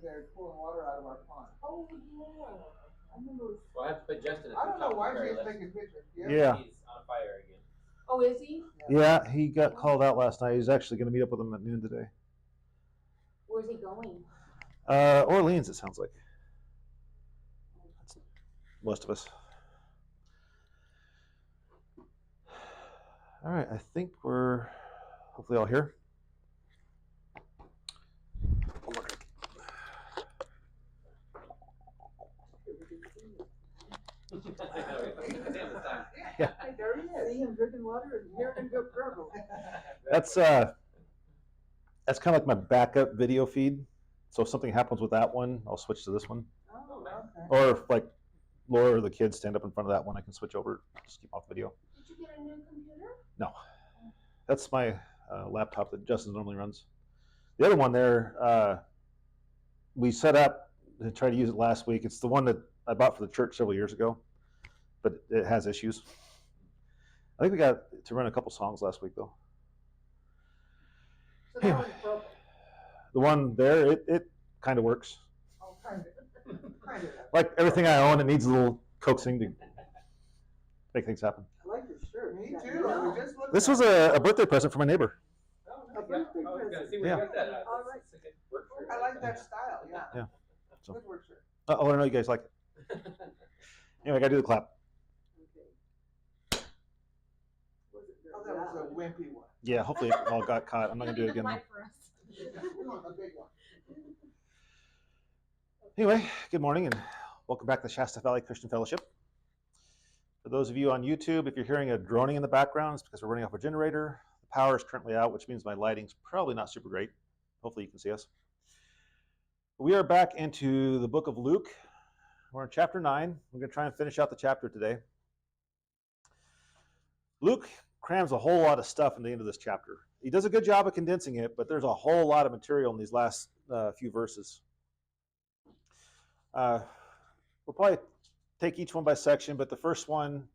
there pulling water out of our pond. Oh, yeah. I remember. Well, I have to put Justin. I don't know why she's taking pictures. Yeah. He's on fire again. Oh, is he? Yeah, he got called out last night. He's actually going to meet up with him at noon today. Where's he going? Orleans, it sounds like. That's most of us. All right, I think we're hopefully all here. One more drink. Yeah. There he is. See him drinking water and hearing him go gurgle. That's kind of like my backup video feed. So if something happens with that one, I'll switch to this one. Oh, okay. Or if like Laura or the kids stand up in front of that one, I can switch over. Just keep off video. Did you get a new computer? No, that's my laptop that Justin normally runs. The other one there, we set up to try to use it last week. It's the one that I bought for the church several years ago, but it has issues. I think we got to run a couple songs last week though. So that one's broken. The one there, it kind of works. Oh, kind of. Kind of. Like everything I own, it needs a little coaxing to make things happen. I like your shirt. Me too. I was just looking This at was it. a birthday present for my neighbor. Oh, A birthday I was gonna present. see where Yeah. you got that. All right. It's a good work shirt. I like that style. Yeah. Yeah. So. Good work, sir. Oh, I know you guys like it. Anyway, I got to do the clap. Okay. Oh, that was a wimpy one. Yeah, hopefully it all got caught. I'm not going to do it again. Light for us. We want a big one. Anyway, good morning and welcome back to the Shasta Valley Christian Fellowship. For those of you on YouTube, if you're hearing a droning in the background, it's because we're running off a generator. The power is currently out, which means my lighting's probably not super great. Hopefully you can see us. We are back into the book of Luke. We're in chapter 9. We're going to try and finish out the chapter today. Luke crams a whole lot of stuff in the end of this chapter. He does a good job of condensing it, but there's a whole lot of material in these last few verses. We'll probably take each one by section, but the first one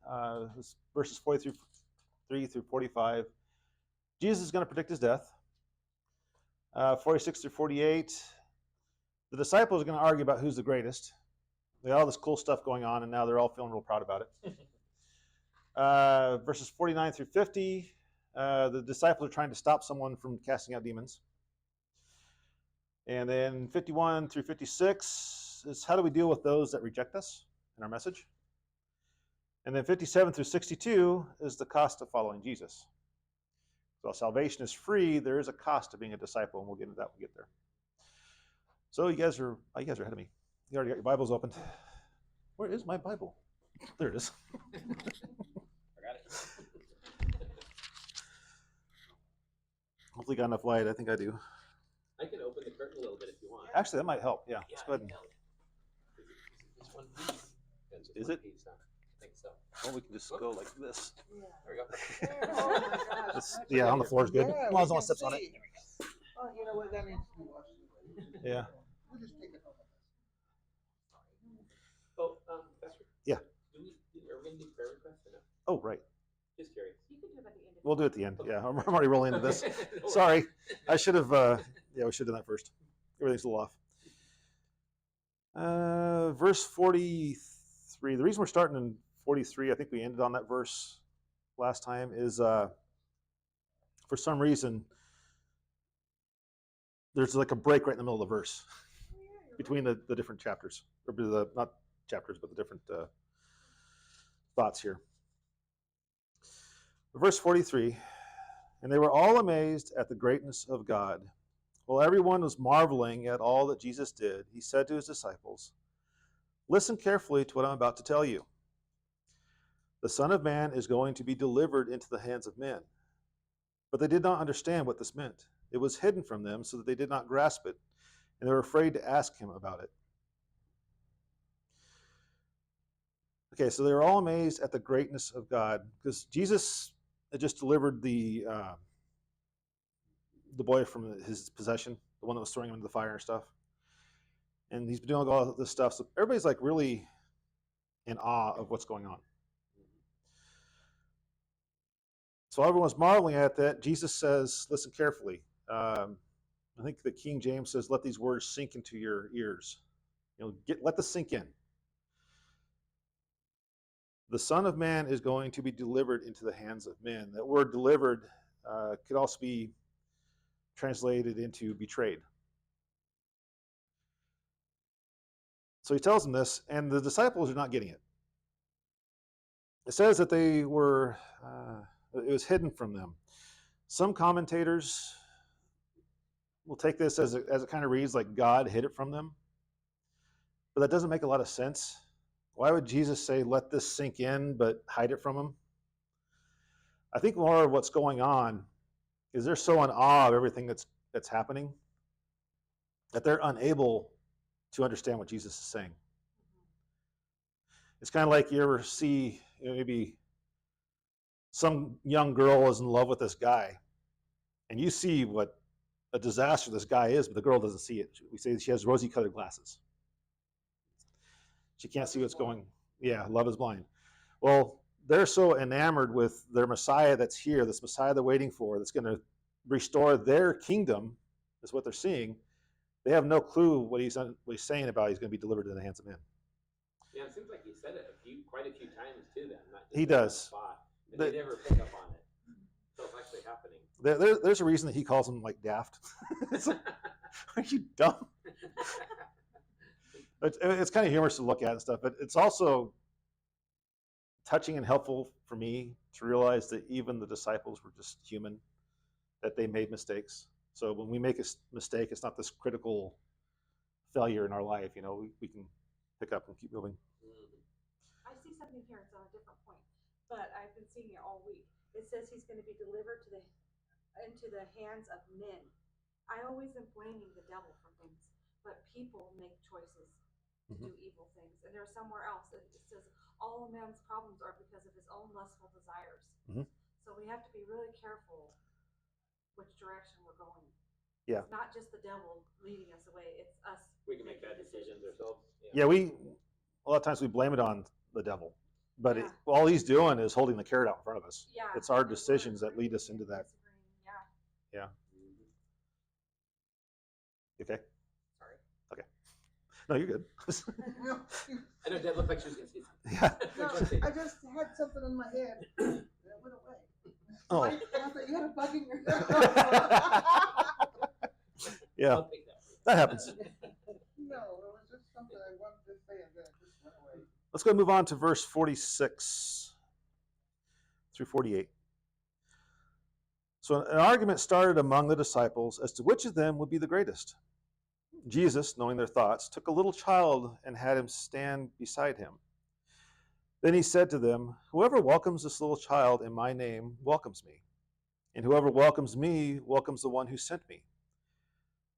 is verses 43 through 45. Jesus is going to predict his death. 46 through 48, the disciples are going to argue about who's the greatest. They got all this cool stuff going on, and now they're all feeling real proud about it. Verses 49 through 50, the disciples are trying to stop someone from casting out demons. And then 51 through 56 is how do we deal with those that reject us in our message. And then 57 through 62 is the cost of following Jesus. So salvation is free. There is a cost to being a disciple, and we'll get into that when we get there. So you guys are ahead of me. You already got your Bibles opened. Where is my Bible? There it is. Forgot it. Hopefully got enough light. I think I do. I can open the curtain a little bit if you want. Actually, that might help. Yeah, let's go ahead and. Just one piece. That's just Is one it? Piece, huh? I think so. Well, we can just go like this. There we go. Oh my gosh. It's, yeah, on the floor is good. Yeah, As long as no we one steps can on it. see. Oh, you know what? That needs to be washed. Yeah. We'll just take it home. Oh, Pastor? Yeah. Are we going to do prayer requests or no? Oh, right. Just curious. You can do it at the end. We'll do it at the end. Yeah, I'm already rolling into this. No Sorry. I should have, we should have done that first. Everything's a little off. Verse 43. The reason we're starting in 43, I think we ended on that verse last time, is for some reason, there's like a break right in the middle of the verse between the different chapters. Or not chapters, but the different thoughts here. Verse 43, and they were all amazed at the greatness of God. While everyone was marveling at all that Jesus did, he said to his disciples, "Listen carefully to what I'm about to tell you. The Son of Man is going to be delivered into the hands of men." But they did not understand what this meant. It was hidden from them so that they did not grasp it, and they were afraid to ask him about it. Okay, so they were all amazed at the greatness of God, because Jesus had just delivered the boy from his possession, the one that was throwing him into the fire and stuff. And he's been doing all this stuff, so everybody's like really in awe of what's going on. So everyone's marveling at that. Jesus says, listen carefully. I think the King James says, let these words sink into your ears. Let this sink in. The Son of Man is going to be delivered into the hands of men. That word delivered could also be translated into betrayed. So he tells them this, and the disciples are not getting it. It says that it was hidden from them. Some commentators will take this as it kind of reads like God hid it from them. But that doesn't make a lot of sense. Why would Jesus say, let this sink in, but hide it from them? I think more of what's going on is they're so in awe of everything that's happening that they're unable to understand what Jesus is saying. It's kind of like you ever see, maybe some young girl is in love with this guy, and you see what a disaster this guy is, but the girl doesn't see it. We say she has rosy-colored glasses. She can't see what's going. Yeah, love is blind. Well, they're so enamored with their Messiah that's here, this Messiah they're waiting for, that's going to restore their kingdom, is what they're seeing. They have no clue what he's saying about he's going to be delivered into the hands of men. Yeah, it seems like he said it quite a few times to them. Not just he does. Spot. And they never pick up on it. So it's actually happening. There's a reason that he calls them like daft. It's like, are you dumb? It's kind of humorous to look at and stuff, but it's also touching and helpful for me to realize that even the disciples were just human, that they made mistakes. So when we make a mistake, it's not this critical failure in our life. We can pick up and keep moving. I see something here. It's on a different point, but I've been seeing it all week. It says he's going to be delivered into the hands of men. I always am blaming the devil for things, but people make choices to do evil things. And there's somewhere else that it says all man's problems are because of his own lustful desires. So we have to be really careful which direction we're going. Yeah. It's not just the devil leading us away. It's us. We can make bad decisions ourselves. Yeah, a lot of times we blame it on the devil, but all he's doing is holding the carrot out in front of us. Yeah. It's our decisions that lead us into that. Yeah. You okay? Sorry. Okay. No, you're good. I know Dad looked like she was going to say something. Yeah. No, I just had something in my head that went away. Oh. I thought you had a bug in your Yeah, that happens. No, it was just something I wanted to say and then it just went away. Let's go move on to verse 46 through 48. So an argument started among the disciples as to which of them would be the greatest. Jesus, knowing their thoughts, took a little child and had him stand beside him. Then he said to them, whoever welcomes this little child in my name welcomes me, and whoever welcomes me welcomes the one who sent me.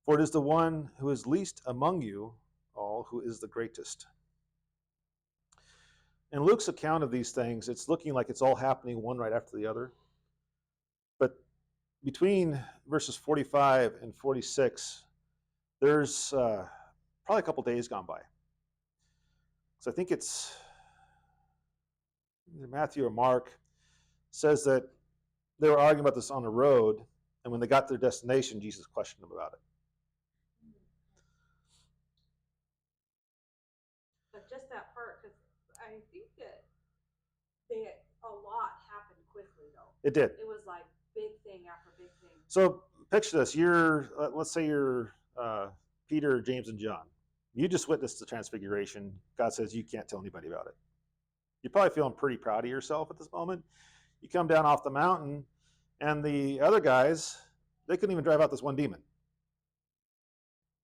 For it is the one who is least among you all who is the greatest. In Luke's account of these things, it's looking like it's all happening one right after the other. But between verses 45 and 46, there's probably a couple days gone by. So I think it's either Matthew or Mark says that they were arguing about this on the road, and when they got to their destination, Jesus questioned them about it. But just that part, because I think that a lot happened quickly, though. It did. It was like big thing after big thing. So picture this. Let's say you're Peter, James, and John. You just witnessed the transfiguration. God says you can't tell anybody about it. You're probably feeling pretty proud of yourself at this moment. You come down off the mountain, and the other guys, they couldn't even drive out this one demon.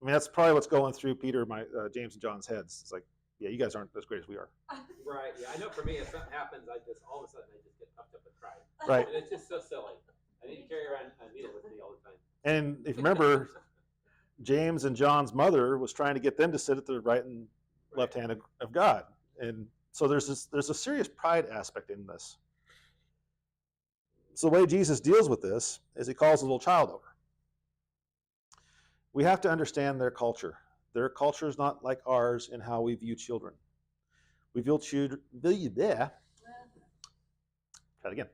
I mean, that's probably what's going through Peter, James, and John's heads. It's like, yeah, you guys aren't as great as we are. Right. Yeah. I know. For me, if something happens, all of a sudden I just get puffed up and cry. Right. And it's just so silly. I need to carry around a needle with me all the time. And if you remember, James and John's mother was trying to get them to sit at the right and left hand of God, and so there's a serious pride aspect in this. So the way Jesus deals with this is he calls a little child over. We have to understand their culture. Their culture is not like ours in how we view children. We view children. Try it again.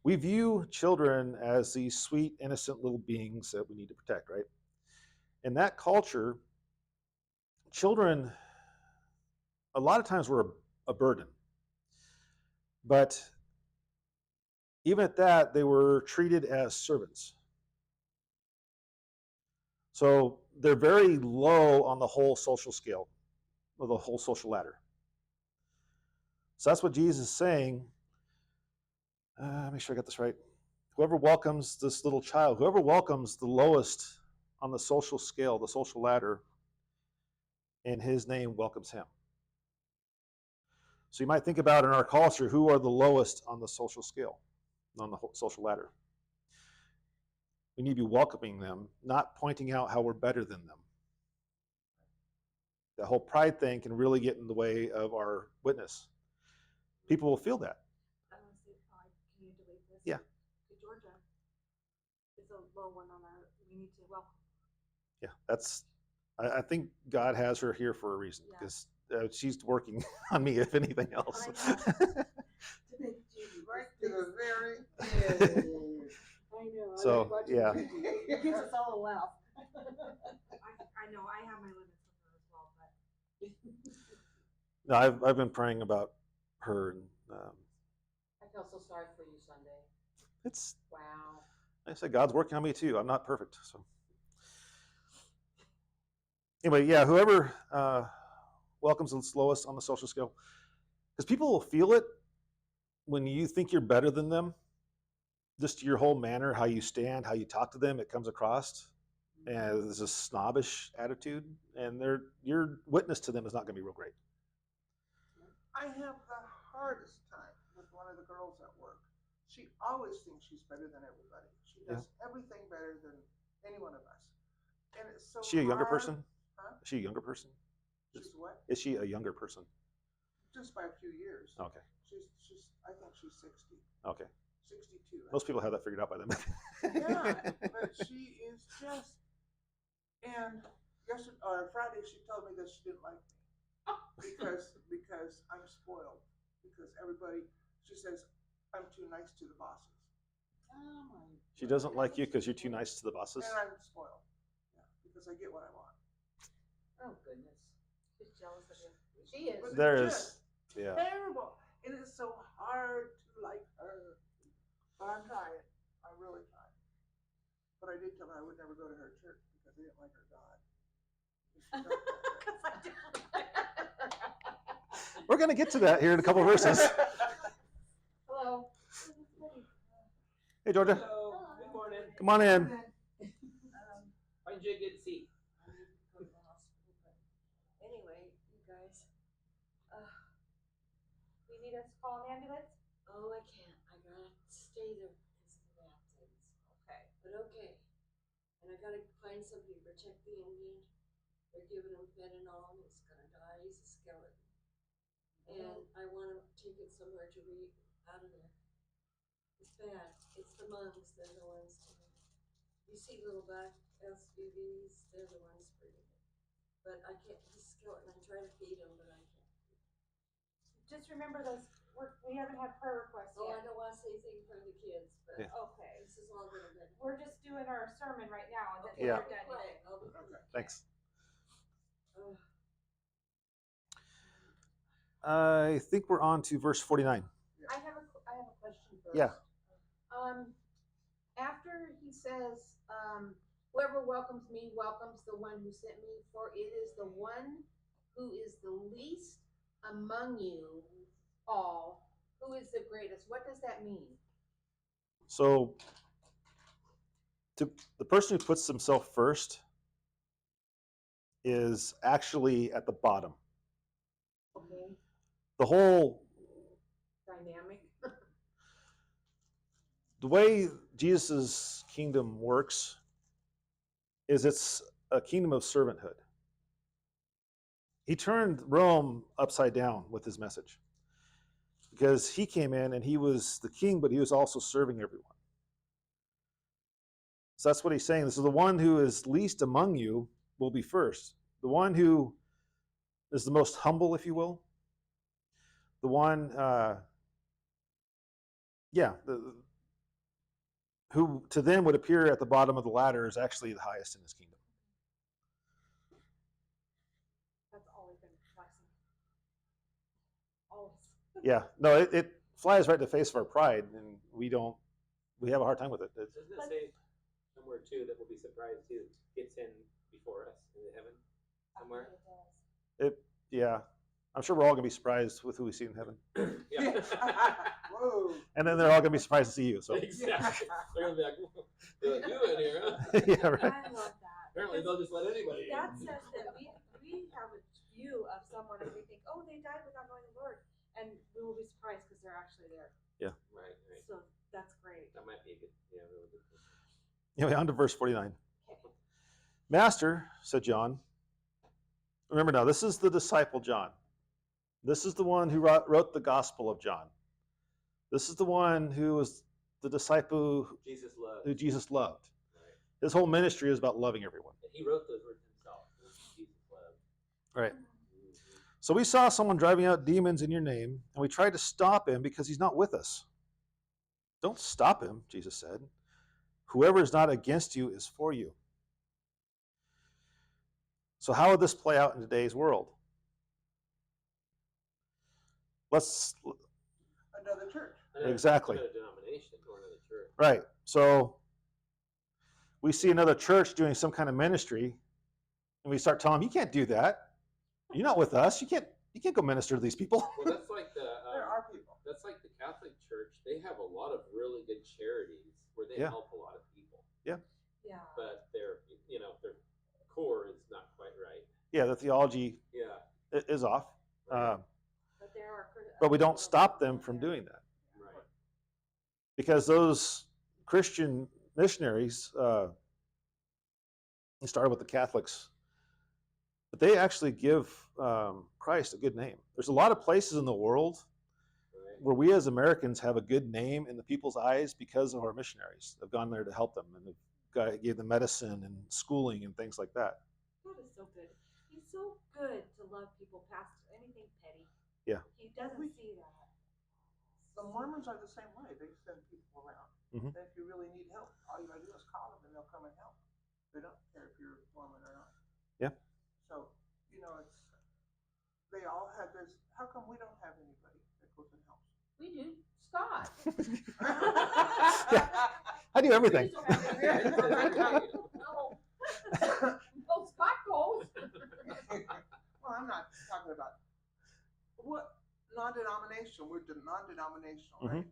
We view children as these sweet, innocent little beings that we need to protect, right? In that culture, children a lot of times were a burden. But even at that, they were treated as servants. So they're very low on the whole social scale, or the whole social ladder. So that's what Jesus is saying. Make sure I got this right. Whoever welcomes this little child, whoever welcomes the lowest on the social scale, the social ladder, in his name welcomes him. So you might think about in our culture, who are the lowest on the social scale, on the social ladder? We need to be welcoming them, not pointing out how we're better than them. That whole pride thing can really get in the way of our witness. People will feel that. I want to say, can you delete this? Yeah. Georgia is a low one on our, we need to welcome. Yeah, I think God has her here for a reason, Yeah. because she's working on me, if anything else. I know. Right to the very end. I know. I So, like watching yeah. Gigi. It gives us all a laugh. I know, I have my limits with her as well, but. No, I've been praying about her. And, I feel so sorry for you Sunday. it's, Wow. like I said, God's working on me too. I'm not perfect. So anyway, yeah, whoever welcomes the slowest on the social scale, because people will feel it when you think you're better than them. Just your whole manner, how you stand, how you talk to them, it comes across. And there's a snobbish attitude, and your witness to them is not going to be real great. I have the hardest time with one of the girls at work. She always thinks she's better than everybody. She does everything better than any one of us. And it's so Is she a younger hard. person? Huh? Is she a younger person? She's what? Is she a younger person? Just by a few years. Okay. She's I think she's 60. Okay. 62. Most people have that figured out by then. Yeah, but she is just. And yesterday or Friday, she told me that she didn't like me because I'm spoiled. Because everybody, she says, I'm too nice to the bosses. Oh my. She doesn't like you because you're too nice to the bosses. And I'm spoiled. Yeah, because I get what I want. Oh goodness. She's jealous of you. She is. But There it's is, yeah. terrible. It is so hard to like her. But I'm trying. I'm really trying. But I did tell her I would never go to her church because I didn't like her God. We're going to get to that here in a couple of verses. Hello. Hey, Georgia. Hello, good morning. Come on in. Find you a good seat. I need to go to the hospital, but anyway, you guys, You need us to call an ambulance? oh, I can't. I gotta stay there because of the baptisms. Okay. But okay. And I gotta find somebody to protect the Indian. They're giving him fentanyl and he's gonna die. He's a skeleton. And I wanna take it somewhere to read out of there. It's bad. It's the monks. They're the ones to. You see little black SUVs, they're the ones bringing it. But I can't, he's skeleton. I try to feed him, but I can't. Just remember those, we haven't had prayer requests Oh, I yet. don't wanna say anything for the kids, but Yeah. Okay. this is all gonna be. We're just doing our sermon right now, and then Yeah. we're done. Right, I'll be Okay. Thanks. Ugh. I think we're on to verse 49. I have a question first. Yeah. After he says, whoever welcomes me welcomes the one who sent me, for it is the one who is the least among you all who is the greatest. What does that mean? So the person who puts himself first is actually at the bottom. Okay. The whole, Dynamic. the way Jesus' kingdom works is it's a kingdom of servanthood. He turned Rome upside down with his message because he came in and he was the king, but he was also serving everyone. So that's what he's saying. This is the one who is least among you will be first. The one who is the most humble, if you will. The one, who to them would appear at the bottom of the ladder is actually the highest in his kingdom. That's always been flexing. Always. Yeah, no, it flies right in the face of our pride, and we have a hard time with it. Doesn't it say somewhere too that we'll be surprised who gets in before us into heaven somewhere? Yeah, I'm sure we're all gonna be surprised with who we see in heaven, Yeah. Whoa. and then they're all gonna be surprised to see you. So Exactly. They're gonna be like, "Whoa, they're like, you in here, huh?" yeah, right. I love that. Apparently they'll just let anybody That in. says that we have a view of someone and we think, oh, they died without knowing the Lord, and we will be surprised because they're actually there. Right. So that's great. That might be a good, really good thing. Anyway, on to verse 49. Okay. Master, said John. Remember now, this is the disciple John. This is the one who wrote the Gospel of John. This is the one who was the disciple Jesus loved. who Jesus loved. Right. His whole ministry is about loving everyone. And he wrote those words himself. Jesus loved. Right. Mm-hmm. So we saw someone driving out demons in your name, and we tried to stop him because he's not with us. Don't stop him, Jesus said. Whoever is not against you is for you. So how would this play out in today's world? Let's Another church. Exactly. Another denomination or another church. Right. So we see another church doing some kind of ministry, and we start telling them, you can't do that. You're not with us. You can't go minister to these people. Well, that's like the There are people. that's like the Catholic Church. They have a lot of really good charities where they Yeah. help a lot of people, Yeah. but their core is not quite right. Yeah, the theology Yeah. is off. Right. But there are. But we don't stop them from doing that. Right. Because those Christian missionaries, they started with the Catholics, but they actually give Christ a good name. There's a lot of places in the world Right. where we as Americans have a good name in the people's eyes because of our missionaries. They've gone there to help them, and gave them medicine and schooling and things like that. God is so good. He's so good to love people past anything petty. Yeah. He doesn't see that. The Mormons are the same way. They send people around. Mhm. And if you really need help, all you gotta do is call them and they'll come and help. They don't care if you're Mormon or not. Yeah. So, they all have this. How come we don't have anybody that goes and helps? We do. Scott. Yeah. I do everything. We just don't have it. No. Oh, Scott goes. Well, I'm not talking about what non-denominational. We're non-denominational, Mhm. right?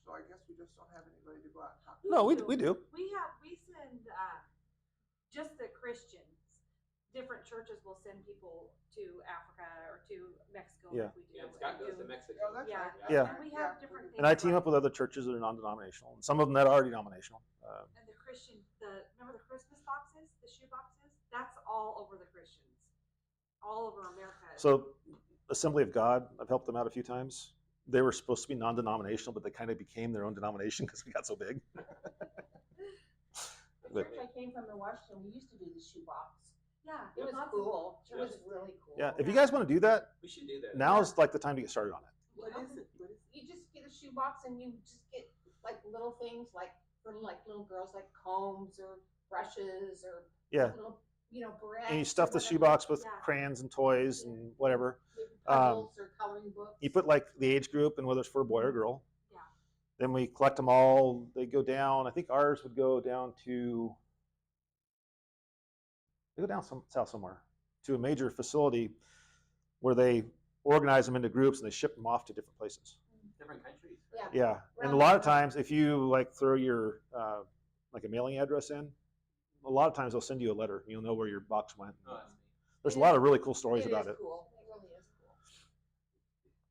So I guess we just don't have anybody to go out and talk to. No, we do. We send just the Christians. Different churches will send people to Africa or to Mexico. Yeah. Like we do. Yeah, and Scott and goes do- to Mexico. Oh, that's Yeah. right. Yeah. And we have different things. And I team like- up with other churches that are non-denominational, and some of them that are denominational. And the Christian, remember the Christmas boxes, the shoe boxes? That's all over the Christians, all over America. So, Assembly of God, I've helped them out a few times. They were supposed to be non-denominational, but they kind of became their own denomination because we got so big. The But- church I came from in Washington, we used to do the shoebox. Yeah, It was lots of cool. It was churches do. really cool. Yeah, if you guys want to do that, We should do that. now's like the time to get started on it. What is it? What is it? You just get a shoebox and you just get like little things like for like little girls like combs or brushes or Yeah, little barrettes. and you stuff or the whatever. shoebox with Yeah. crayons and toys and whatever. Maybe puzzles or coloring books. You put like the age group and whether it's for a boy or girl. Yeah. Then we collect them all. They go down. I think ours would go down to. They go down south somewhere to a major facility where they organize them into groups and they ship them off to different places. Different countries. Yeah. Yeah, and a Around lot the of times if you like throw your like a mailing address in, a lot of times they'll send you a letter. You'll know where your box went. Oh, that's neat. There's a lot of really cool stories It about is it. cool. It really is cool.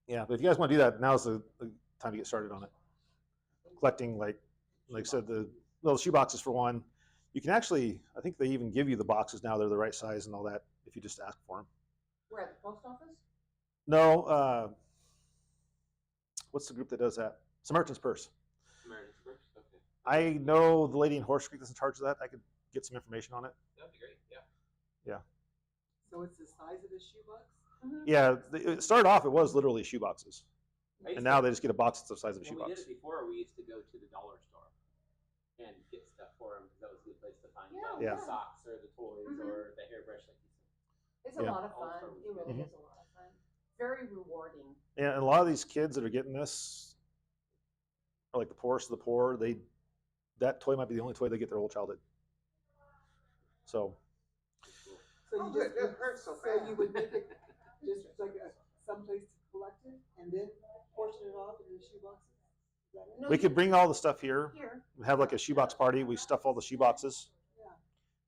Yeah, but if you guys want to do that, now's the time to get started on it. Collecting, like I said, the shoe boxes for one. You can actually, I think they even give you the boxes now. They're the right size and all that if you just ask for them. We're at the post office. No, what's the group that does that? Samaritan's Purse. Samaritan's Purse. Okay. I know the lady in Horse Creek that's in charge of that. I could get some information on it. That'd be great. Yeah. So it's the size of the shoebox? Yeah, it started off, it was literally shoe boxes. I used And now to- they just get a box that's the size of a when shoebox. we did it before, we used to go to the dollar store and get stuff for them because that was a good place to find Yeah, the socks or the toys or the hairbrush, like you said. It's a Yeah. lot of fun. It really is a lot of fun. Very rewarding. Yeah, and a lot of these kids that are getting this are like the poorest of the poor. That toy might be the only toy they get their whole childhood. So So Oh, you just, that hurts so so you bad. would make it just like someplace to collect it and then portion it off in the shoe boxes? Is that it? No, we you- could bring all the stuff here, Here. have like a shoebox party. We stuff all the shoe boxes, Yeah.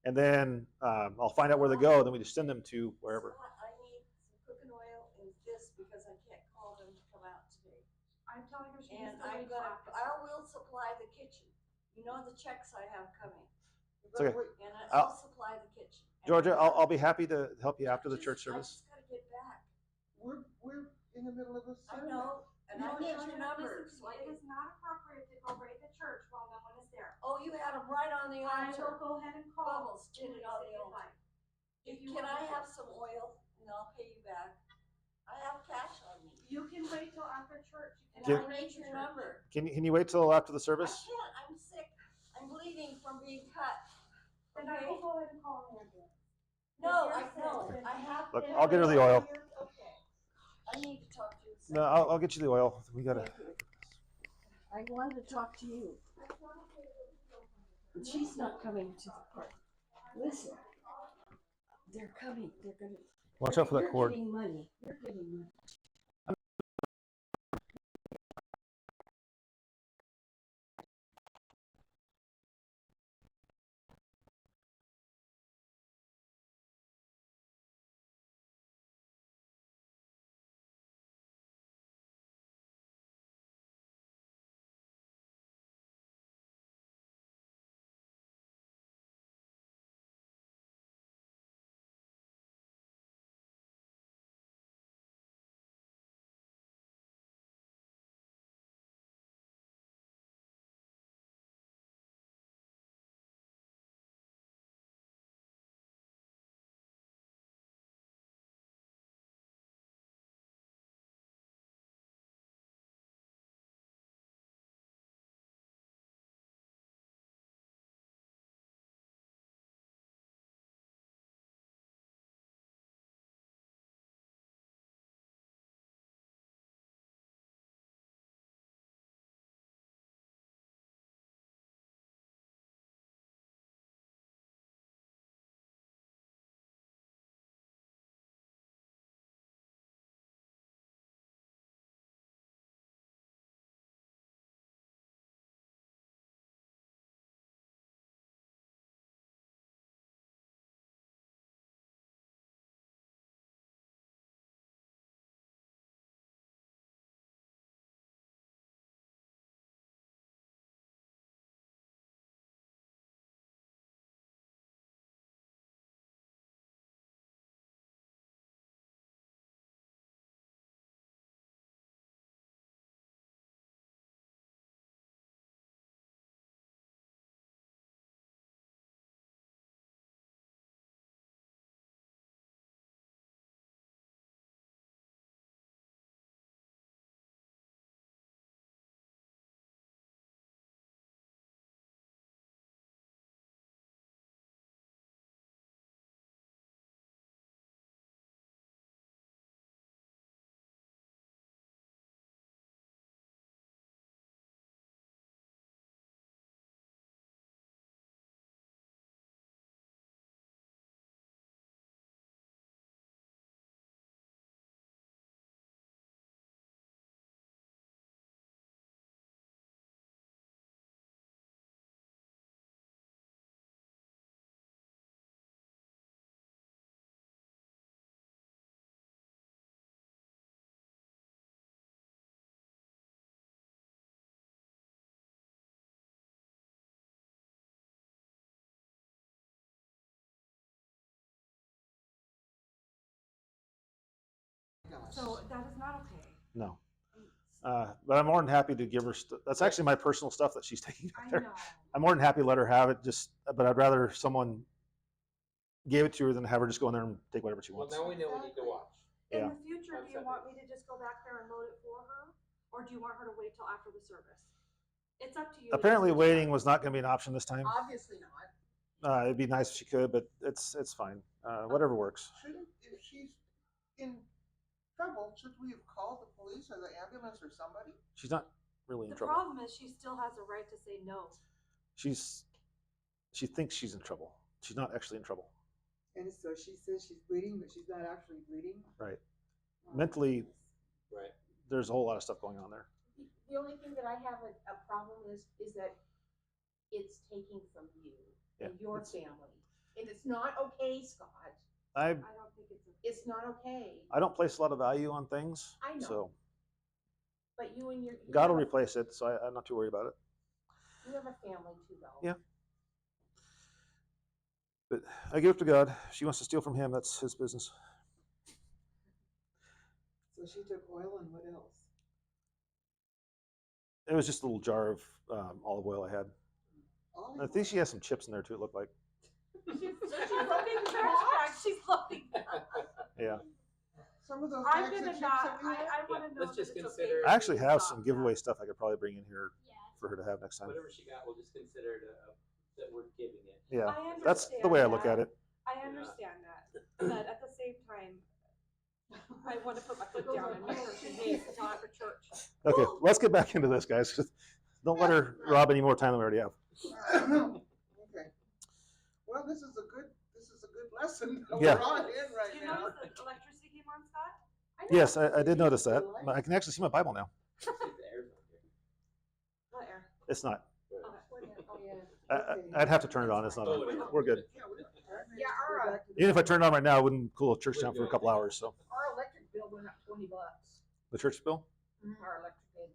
and then I'll find out where they go. Then we just send them to wherever. Scott, I need some cooking oil and this because I can't call them to come out today. I'm telling her she And needs to I'm wait till gonna, after. I will supply the kitchen. You know the checks I have coming. It's okay. And I'll- I'll supply the kitchen. Georgia, I'll be happy to help you after the church I service. just gotta get back. We're in the middle of a I sermon. know, and I No, need Georgia, your numbers. listen to me. It is not appropriate to go right at church while no one is there. Oh, you had them right on the I will altar. go ahead and call. Bubbles, when get it we on say the altar. goodbye. If you Can want I to. have some oil and I'll pay you back? I have cash on me. You can wait till after church. You And Get- I need your number. Can you wait till after the I service? can't, I'm sick. I'm bleeding from being cut. Then I Okay? will go ahead and call an ambulance. No, If I you're sick, know. then I have. Look, I'll get her the oil. Okay. I need to talk to you. No, I'll get you the oil. We gotta. Thank you. I wanted to talk to you. And she's not coming to the park. Listen, they're coming. They're gonna. Watch out for that You're cord. getting money. You're getting money. So that is not okay. No. But I'm more than happy to give her. That's actually my personal stuff that she's taking back I there. know. I'm more than happy to let her have it. But I'd rather someone gave it to her than have her just go in there and take whatever she Well, wants. now we know we need to watch. In Yeah. the future, On do you want me Sundays. to just go back there and load it for her? Or do you want her to wait till after the service? It's up to you. Apparently, waiting was not going to be an option this time. Obviously not. It'd be nice if she could, but it's fine. Whatever works. Shouldn't, if she's in trouble, should we have called the police or the ambulance or somebody? She's not really in The trouble. problem is she still has a right to say no. She thinks she's in trouble. She's not actually in trouble. And so she says she's bleeding, but she's not actually bleeding. Right. Oh, Mentally, Right. there's a whole lot of stuff going on there. The only thing that I have a problem is that it's taking from you and your family. And it's not okay, Scott. I I don't think It's not okay. I don't place a lot of value on things. I know. So But you and your God will replace it, so I'm not too worried about it. You have a family too, though. Yeah. But I give it to God. If she wants to steal from him, that's his business. So she took oil and what else? It was just a little jar of olive oil I had. Olive I think she has some chips in there too, it looked like. she's loading the trash bag. She's loading. Yeah. Some of those I'm bags of gonna chips not. that we have? I want to know Let's just that it's consider- okay. I actually have Stop some that. giveaway stuff I could probably bring in here for her to have next time. Whatever she got, we'll just consider it that we're giving it. Yeah. I That's the way I look at understand it. I understand that, but at the same time, I want to put my foot down and make sure she hates until after church. Okay, let's get back into this, guys. Don't let her rob any more time than we already have. Okay. Well, this is a good lesson that Yeah. we're on in right You now. notice the electricity came on, Scott? I know. Yes, I did notice that. But I can actually see my Bible now. See if the air's on here. What air? It's not. Oh, yeah. I'd have to turn it on. It's not on. We're good. Yeah, our Even if I turned it on right now, it wouldn't cool a church down for a couple hours. So electric bill went up $20. the church bill. Our electric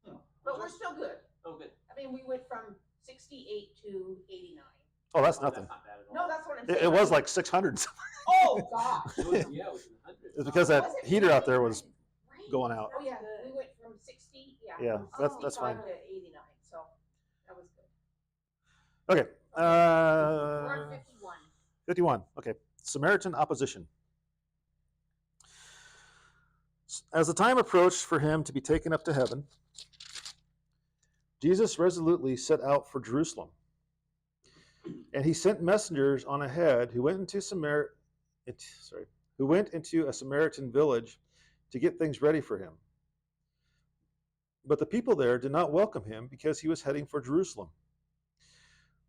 bill. But we're still good. Oh, good. I mean, we went from 68 to 89. Oh, that's nothing. Not bad at all. No, that's what I'm It, saying. it was like 600. Oh, gosh. It was, yeah, it was in the hundreds. It's because that Was it heater out there really? was going out. Oh, yeah, we went from 60, Yeah, from that's fine. 65 to 89, so that was good. Okay. We're on 51. 51. Okay. Samaritan opposition. As the time approached for him to be taken up to heaven, Jesus resolutely set out for Jerusalem. And he sent messengers on ahead who went into a Samaritan village to get things ready for him. But the people there did not welcome him because he was heading for Jerusalem.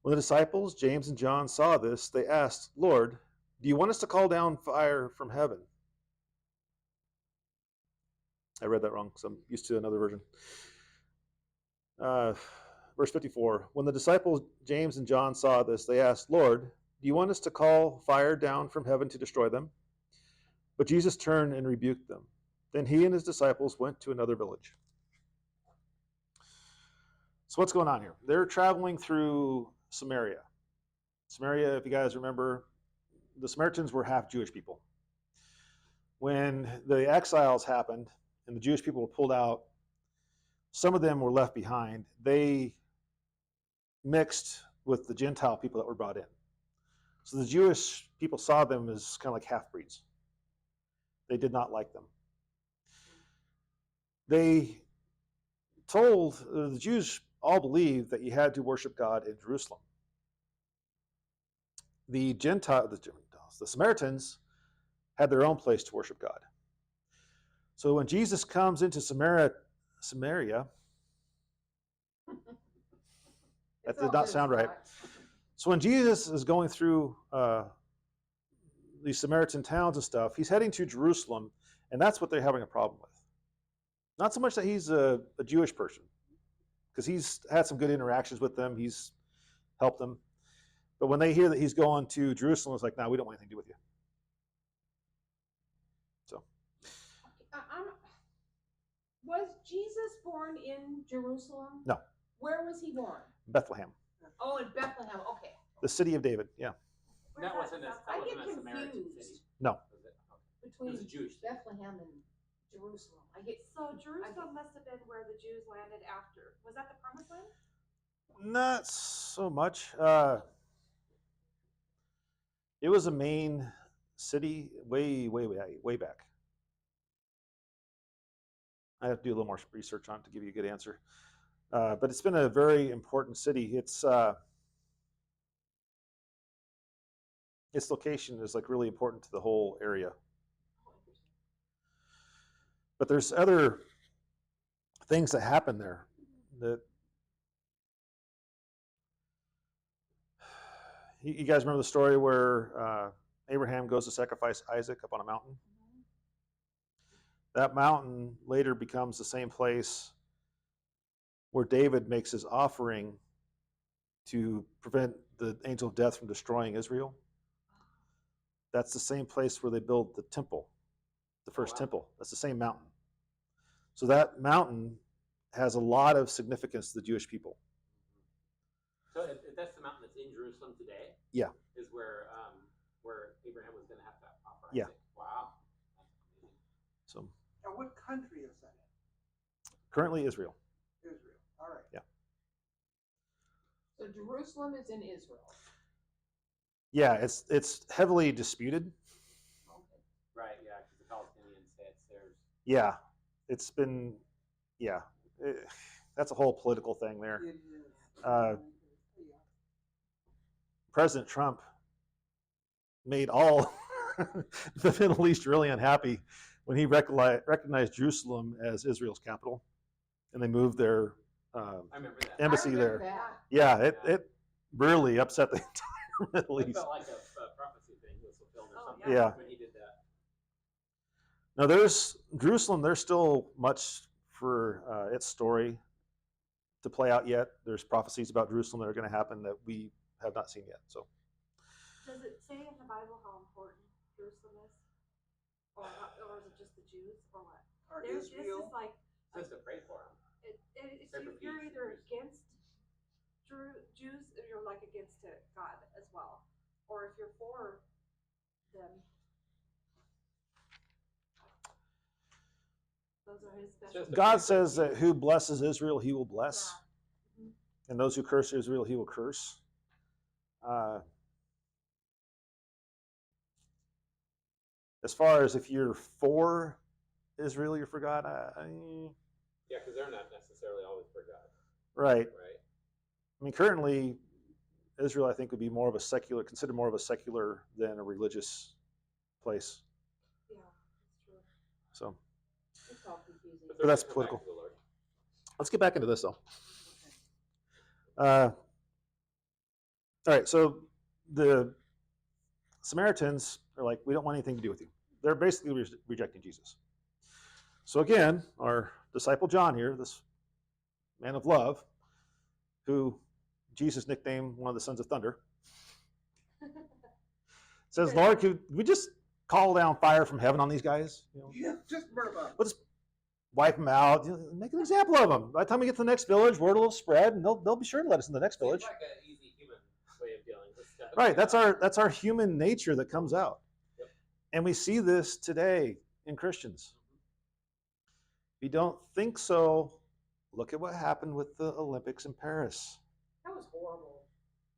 When the disciples, James and John, saw this, they asked, "Lord, do you want us to call down fire from heaven?" I read that wrong because I'm used to another version. Verse 54, when the disciples, James and John, saw this, they asked, "Lord, do you want us to call fire down from heaven to destroy them?" But Jesus turned and rebuked them. Then he and his disciples went to another village. So what's going on here? They're traveling through Samaria. Samaria, if you guys remember, the Samaritans were half Jewish people. When the exiles happened and the Jewish people were pulled out, some of them were left behind. They mixed with the Gentile people that were brought in. So the Jewish people saw them as kind of like half-breeds. They did not like them. They told, the Jews all believed that you had to worship God in Jerusalem. The Samaritans had their own place to worship God. So when Jesus comes into Samaria, that did not sound right. So when Jesus is going through these Samaritan towns and stuff, he's heading to Jerusalem, and that's what they're having a problem with. Not so much that he's a Jewish person, because he's had some good interactions with them, he's helped them. But when they hear that he's going to Jerusalem, it's like, no, we don't want anything to do with you. So. Was Jesus born in Jerusalem? No. Where was he born? Bethlehem, Oh, in Bethlehem. Okay. the city of David, yeah. That wasn't a I get Samaritan confused. city. No. Was it? Okay. Between It was a Jewish city. Bethlehem and Jerusalem. I get So Jerusalem must have been where the Jews landed after. Was that the promised land? Not so much. It was a main city way back. I have to do a little more research on it to give you a good answer. But it's been a very important city. Its location is like really important to the whole area. But there's other things that happen there that you guys remember the story where Abraham goes to sacrifice Isaac up on a mountain? That mountain later becomes the same place where David makes his offering to prevent the angel of death from destroying Israel. That's the same place where they build the temple, the first temple. That's the same mountain. So that mountain has a lot of significance to the Jewish people. So if that's the mountain that's in Jerusalem today. Yeah. Is where Abraham was going to have to offer. Yeah. Isaac. Wow. That's amazing. So And what country is that in? currently Israel. Israel. All right. Yeah. So Jerusalem is in Israel. Yeah, it's heavily disputed. Okay. Right. Yeah. Because the Palestinians say it's theirs. Yeah, it's been, yeah, that's a whole political thing there. It is. President Trump made all the Middle East really unhappy when he recognized Jerusalem as Israel's capital, and they moved their I remember that. embassy I remember there. that. Yeah, it really upset the entire Middle It East. felt like a prophecy thing was fulfilled or Oh, something. yeah. When he did that. Now there's Jerusalem. There's still much for its story to play out yet. There's prophecies about Jerusalem that are going to happen that we have not seen yet. So Does it say in the Bible how important Jerusalem is? Or is it just the Jews, or what? Or This Israel. is like, It says to pray for him. it's, Pray for you're peace. either against Jews, or you're like against God as well. Or if you're for them, those are his special. Says to God pray for says that peace. who blesses Israel, he will bless, Yeah. Mhm. and those who curse Israel, he will curse. As far as if you're for Israel, you're for God. Yeah, because they're not necessarily always for God. Right. Right. I mean, currently, Israel, I think, would be more of a secular, considered more of a secular than a religious place. Yeah, that's true. So It's all confusing. But But that's they're gonna come back political. to the Lord. let's get back into this, though. All right, so the Samaritans are like, we don't want anything to do with you. They're basically rejecting Jesus. So again, our disciple John here, this man of love, who Jesus nicknamed one of the sons of thunder, says, Lord, could we just call down fire from heaven on these guys? Yeah, just burn them up. We'll just wipe them out, make an example of them. By the time we get to the next village, word will spread, and they'll be sure to let us in the next village. Seems like an easy human way of dealing with stuff. Right, that's our human nature that comes out. Yep. And we see this today in Christians. If you don't think so, look at what happened with the Olympics in Paris. That was horrible.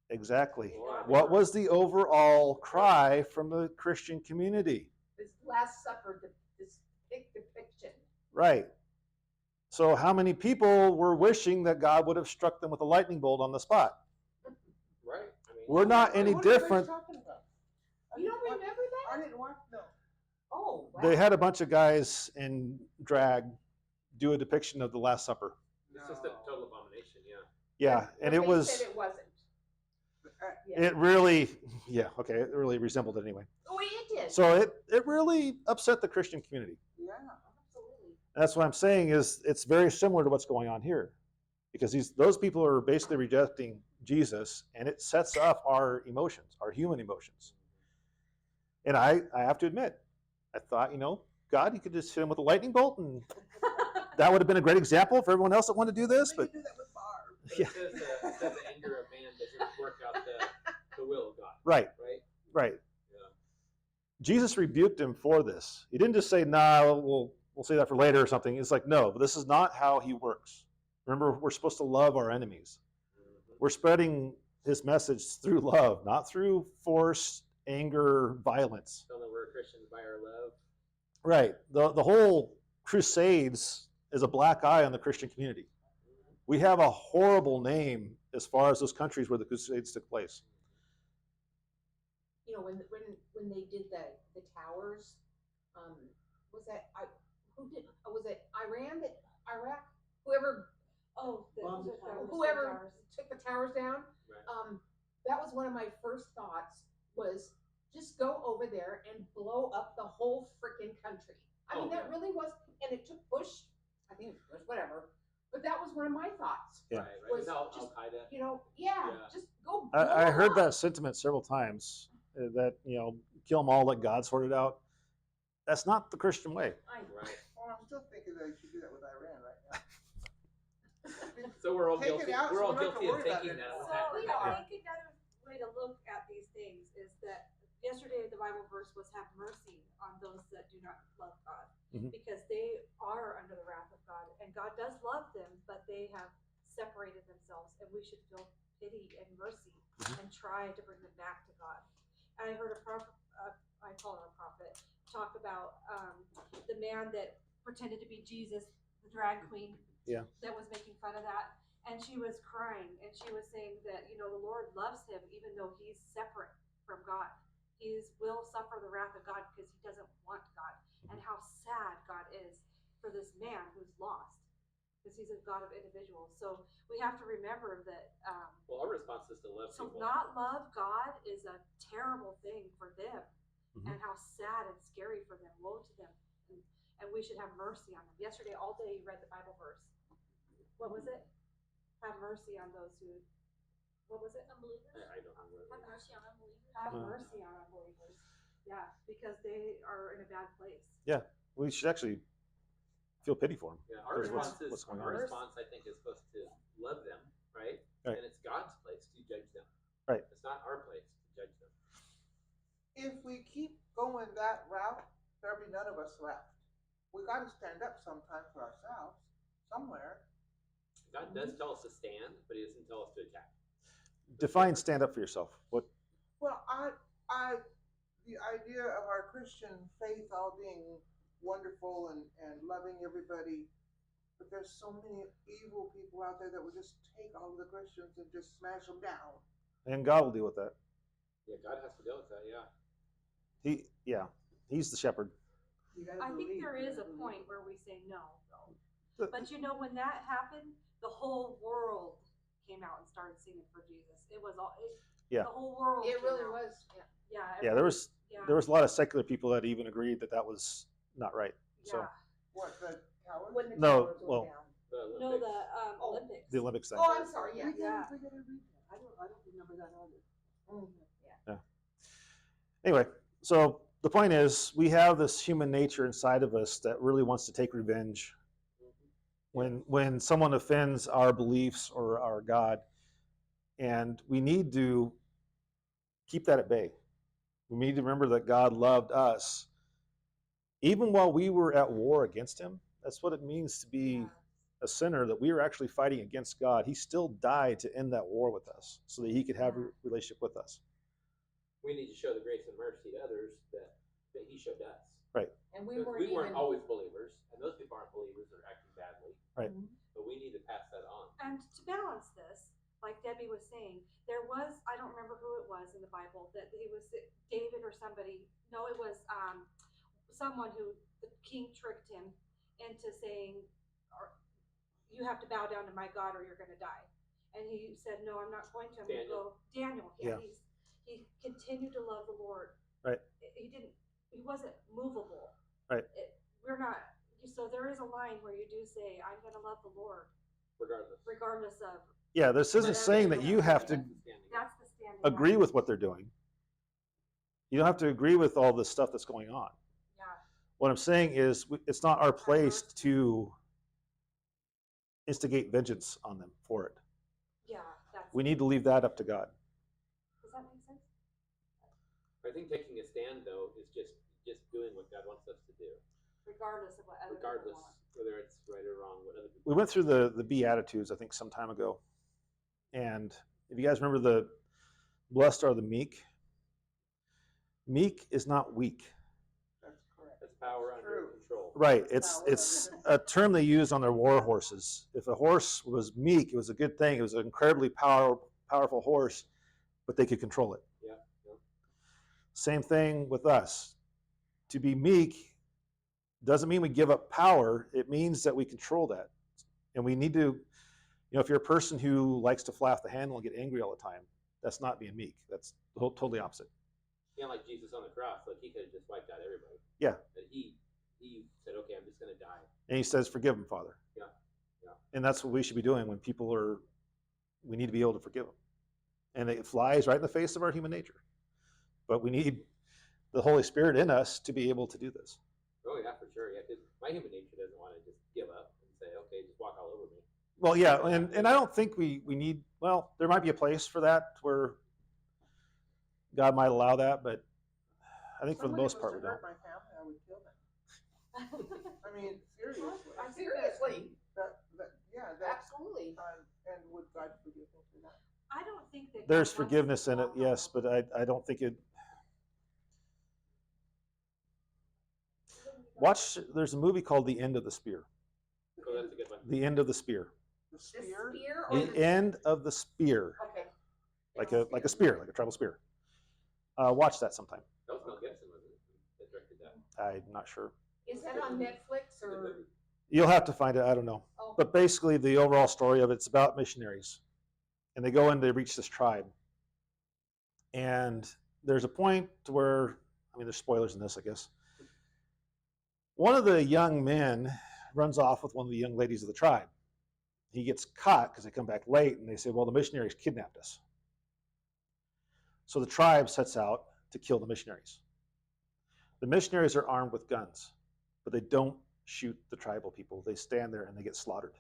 Exactly. Boy. What was the overall cry from the Christian community? This Last Supper, this depiction. Right. So how many people were wishing that God would have struck them with a lightning bolt on the spot? Right. I mean, We're not any What are they different. talking about? I You don't didn't watch- remember that? I didn't watch. No. Oh, wow. They had a bunch of guys in drag do a depiction of the Last Supper. It's just a total abomination. Yeah. Yeah, and But it they was, said it wasn't. Yeah. it really, yeah, okay, it really resembled it anyway. Oh, it did. So it really upset the Christian community. Yeah. Absolutely. That's what I'm saying is it's very similar to what's going on here, because those people are basically rejecting Jesus, and it sets up our emotions, our human emotions. And I have to admit, I thought, God, you could just hit him with a lightning bolt, and that would have been a great example for everyone else that wanted to do this. They But can do that with Barb. But it says the anger of man doesn't work out the will of God. right, Right. right. Yeah. Jesus rebuked him for this. He didn't just say, "Nah, we'll say that for later" or something. It's like, no, this is not how he works. Remember, we're supposed to love our enemies. Mm-hmm. We're spreading his message through love, not through force, anger, violence. Don't know we're Christians by our love. Right. The whole Crusades is a black eye on the Christian community. We have a horrible name as far as those countries where the Crusades took place. You know, when they did the towers, was that was it Iran that Iraq whoever whoever took the towers down? Right. That was one of my first thoughts was just go over there and blow up the whole freaking country. I mean, that really was, and it took Bush, I think it was Bush, whatever. But that was one of my thoughts. Yeah. Right. Was Al just, Qaeda. you know, yeah, just go. I heard up. that sentiment several times, that, kill them all, let God sort it out. That's not the Christian way. Right. Well, I'm still thinking that you should do that with Iran right now. So we're all Take it guilty. out We're so all we don't have to guilty of worry about thinking it that. anymore. So We I are. think another way to look at these things is that yesterday the Bible verse was have mercy on those that do not love God, Mhm. because they are under the wrath of God, and God does love them, but they have separated themselves, and we should feel pity and mercy and try to bring them back to God. I heard a prophet, I call her a prophet, talk about the man that pretended to be Jesus, the drag queen, Yeah. that was making fun of that. And she was crying, and she was saying that, the Lord loves him even though he's separate from God. He will suffer the wrath of God because he doesn't want God. And how sad God is for this man who's lost, because he's a God of individuals. So we have to remember that Well, our response is to love to people. not love God is a terrible thing for them, Mhm. and how sad and scary for them. Woe to them. And we should have mercy on them. Yesterday, all day, you read the Bible verse. What was it? Have mercy on those who, what was it? Unbelievers. I don't remember. Have mercy on unbelievers. Have mercy on unbelievers. Yeah, because they are in a bad place. Yeah, we should actually feel pity for them. Yeah, our Because what's going our on? response, I think, is supposed to love them, right? Right. And it's God's place to judge them. Right. It's not our place to judge them. If we keep going that route, there'll be none of us left. We got to stand up sometime for ourselves, somewhere. God does tell us to stand, but He doesn't tell us to attack. Define stand up for yourself. What? Well, the idea of our Christian faith all being wonderful and loving everybody, but there's so many evil people out there that will just take all of the Christians and just smash them down. And God will deal with that. Yeah, God has to deal with that. Yeah. He's the shepherd. I think there is a point where we say no, though. But when that happened, the whole world came out and started singing for Jesus. It was all, Yeah. the whole world. It really out. was. Yeah. Yeah. There was a lot of secular people that even agreed that was not right. Yeah. So What, the towers? When the No, towers went well, down. The No, Olympics. the Olympics. the Olympics thing. Oh, I'm sorry. Yeah. Yeah. I don't remember that either. Anyway, so the point is, we have this human nature inside of us that really wants to take revenge. When someone offends our beliefs or our God, and we need to keep that at bay. We need to remember that God loved us even while we were at war against Him. That's what it means to be a sinner, that we were actually fighting against God. He still died to end that war with us so that He could have a relationship with us. We need to show the grace and mercy to others that He showed us. Right. And we Because weren't we weren't even. always believers, and those people aren't believers that are acting badly. Right. But we need to pass that on. And to balance this, like Debbie was saying, there was, I don't remember who it was in the Bible, that it was David or somebody. No, it was someone who the king tricked him into saying, you have to bow down to my God or you're going to die. And he said, no, I'm not going to. I'm going to go. Daniel. Yeah. He continued to love the Lord. Right. He wasn't movable. Right. We're not. So there is a line where you do say, I'm going to love the Lord. Regardless of. Yeah, this isn't saying that you have to That's the standing agree line. with what they're doing. You don't have to agree with all this stuff that's going on. Yeah. What I'm saying is, it's not our place to instigate vengeance on them for it. Yeah. We need to leave that up to God. Does that make sense? I think taking a stand, though, is just doing what God wants us to do. Regardless of what other Regardless people want. whether it's right or wrong, what other people We went through the Beatitudes, I think, some time ago. And if you guys remember, the blessed are the meek. Meek is not weak. That's correct. That's power under True. control. Right. It's a term they use on their war horses. If a horse was meek, it was a good thing. It was an incredibly powerful horse, but they could control it. Yeah. Same thing with us. To be meek doesn't mean we give up power. It means that we control that. And we need to, if you're a person who likes to fly off the handle and get angry all the time, that's not being meek. That's totally opposite. Yeah, like Jesus on the cross, like he could have just wiped out everybody. Yeah. But he said, okay, I'm just going to die. And he says, forgive them, Father. Yeah. And that's what we should be doing when people we need to be able to forgive them. And it flies right in the face of our human nature. But we need the Holy Spirit in us to be able to do this. Oh, yeah, for sure. Yeah, because my human nature doesn't want to just give up and say, okay, just walk all over me. Well, yeah, and I don't think we need, well, there might be a place for that where God might allow that, but I think for the most part we don't. If somebody was to hurt my family, I would kill them. I mean, seriously. Seriously, That's absolutely. and would God forgive me for that? I don't think that There's God wants forgiveness to in it, walk yes, all but I don't think it. Watch, there's a movie called The End of the Spear. Oh, that's a good one. The End of the Spear. The The spear? spear or The End of the Spear. Okay. Like a spear, like a tribal spear. Watch that sometime. That was Mel Gibson, wasn't it? That directed that. I'm not sure. Is that on Netflix or? You'll have to find it. I don't know. Oh, But basically, the overall story of it's about missionaries, and they go in to reach this tribe. And there's a point to where, there's spoilers in this, I guess. One of the young men runs off with one of the young ladies of the tribe. He gets caught because they come back late, and they say, well, the missionaries kidnapped us. So the tribe sets out to kill the missionaries. The missionaries are armed with guns, but they don't shoot the tribal people. They stand there and they get slaughtered.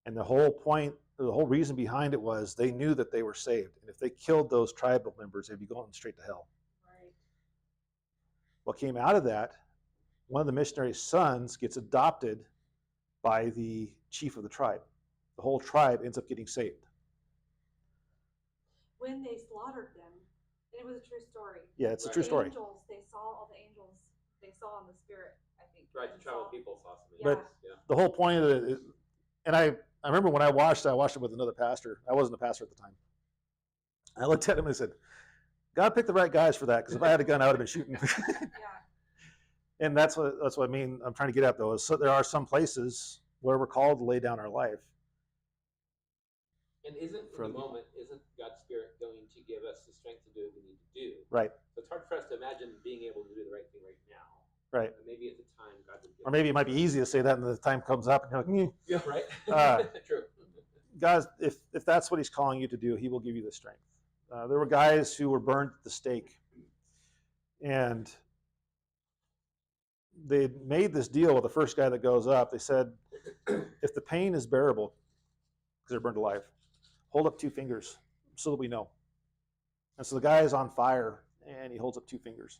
And the whole point, the whole reason behind it was they knew that they were saved. And if they killed those tribal members, they'd be going straight to hell. right. What came out of that, one of the missionaries' sons gets adopted by the chief of the tribe. The whole tribe ends up getting saved. when they slaughtered them, it was a true story. Yeah, it's a Right. true story. Angels, they saw all the angels. They saw in the spirit, I think. Right, the and tribal saw- people saw something. Yeah. Yeah. The whole point of it, and I remember when I watched it with another pastor. I wasn't a pastor at the time. I looked at him and I said, God picked the right guys for that, because if I had a gun, I would have been shooting. Yeah. And that's what I mean. I'm trying to get at, though, is so there are some places where we're called to lay down our life. And isn't God's Spirit going to give us the strength to do what we need to do? Right. So it's hard for us to imagine being able to do the right thing right now. Right. But maybe at the time God would give Or maybe it might be easy to say that, and the time comes up, and you're like, Yeah, right. True. God, if that's what He's calling you to do, He will give you the strength. There were guys who were burned at the stake, and they made this deal with the first guy that goes up. They said, if the pain is bearable, because they're burned alive, hold up 2 fingers so that we know. And so the guy is on fire, and he holds up 2 fingers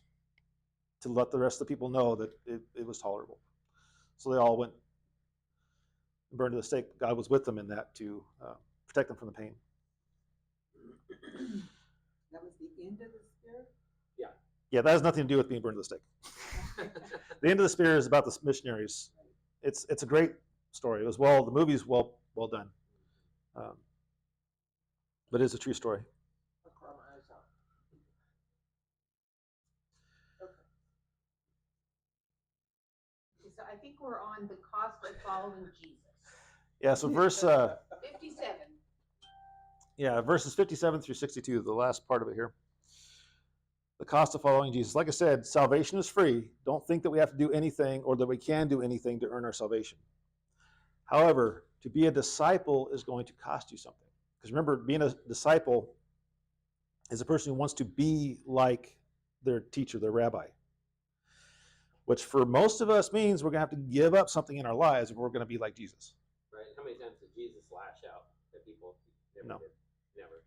to let the rest of the people know that it was tolerable. So they all went and burned to the stake. God was with them in that to protect them from the pain. That was the end of the spirit? Yeah, that has nothing to do with being burned to the stake. The End of the Spear is about the missionaries. It's a great story. The movie's well done. But it's a true story. I'll cry my eyes out. Okay. So I think we're on the cost of following Jesus. Yeah, so verses 57 through 62, the last part of it here. The cost of following Jesus. Like I said, salvation is free. Don't think that we have to do anything or that we can do anything to earn our salvation. However, to be a disciple is going to cost you something. Because remember, being a disciple is a person who wants to be like their teacher, their rabbi. Which for most of us means we're going to have to give up something in our lives if we're going to be like Jesus. Right. How many times did Jesus lash out at people? Never No. did. Never.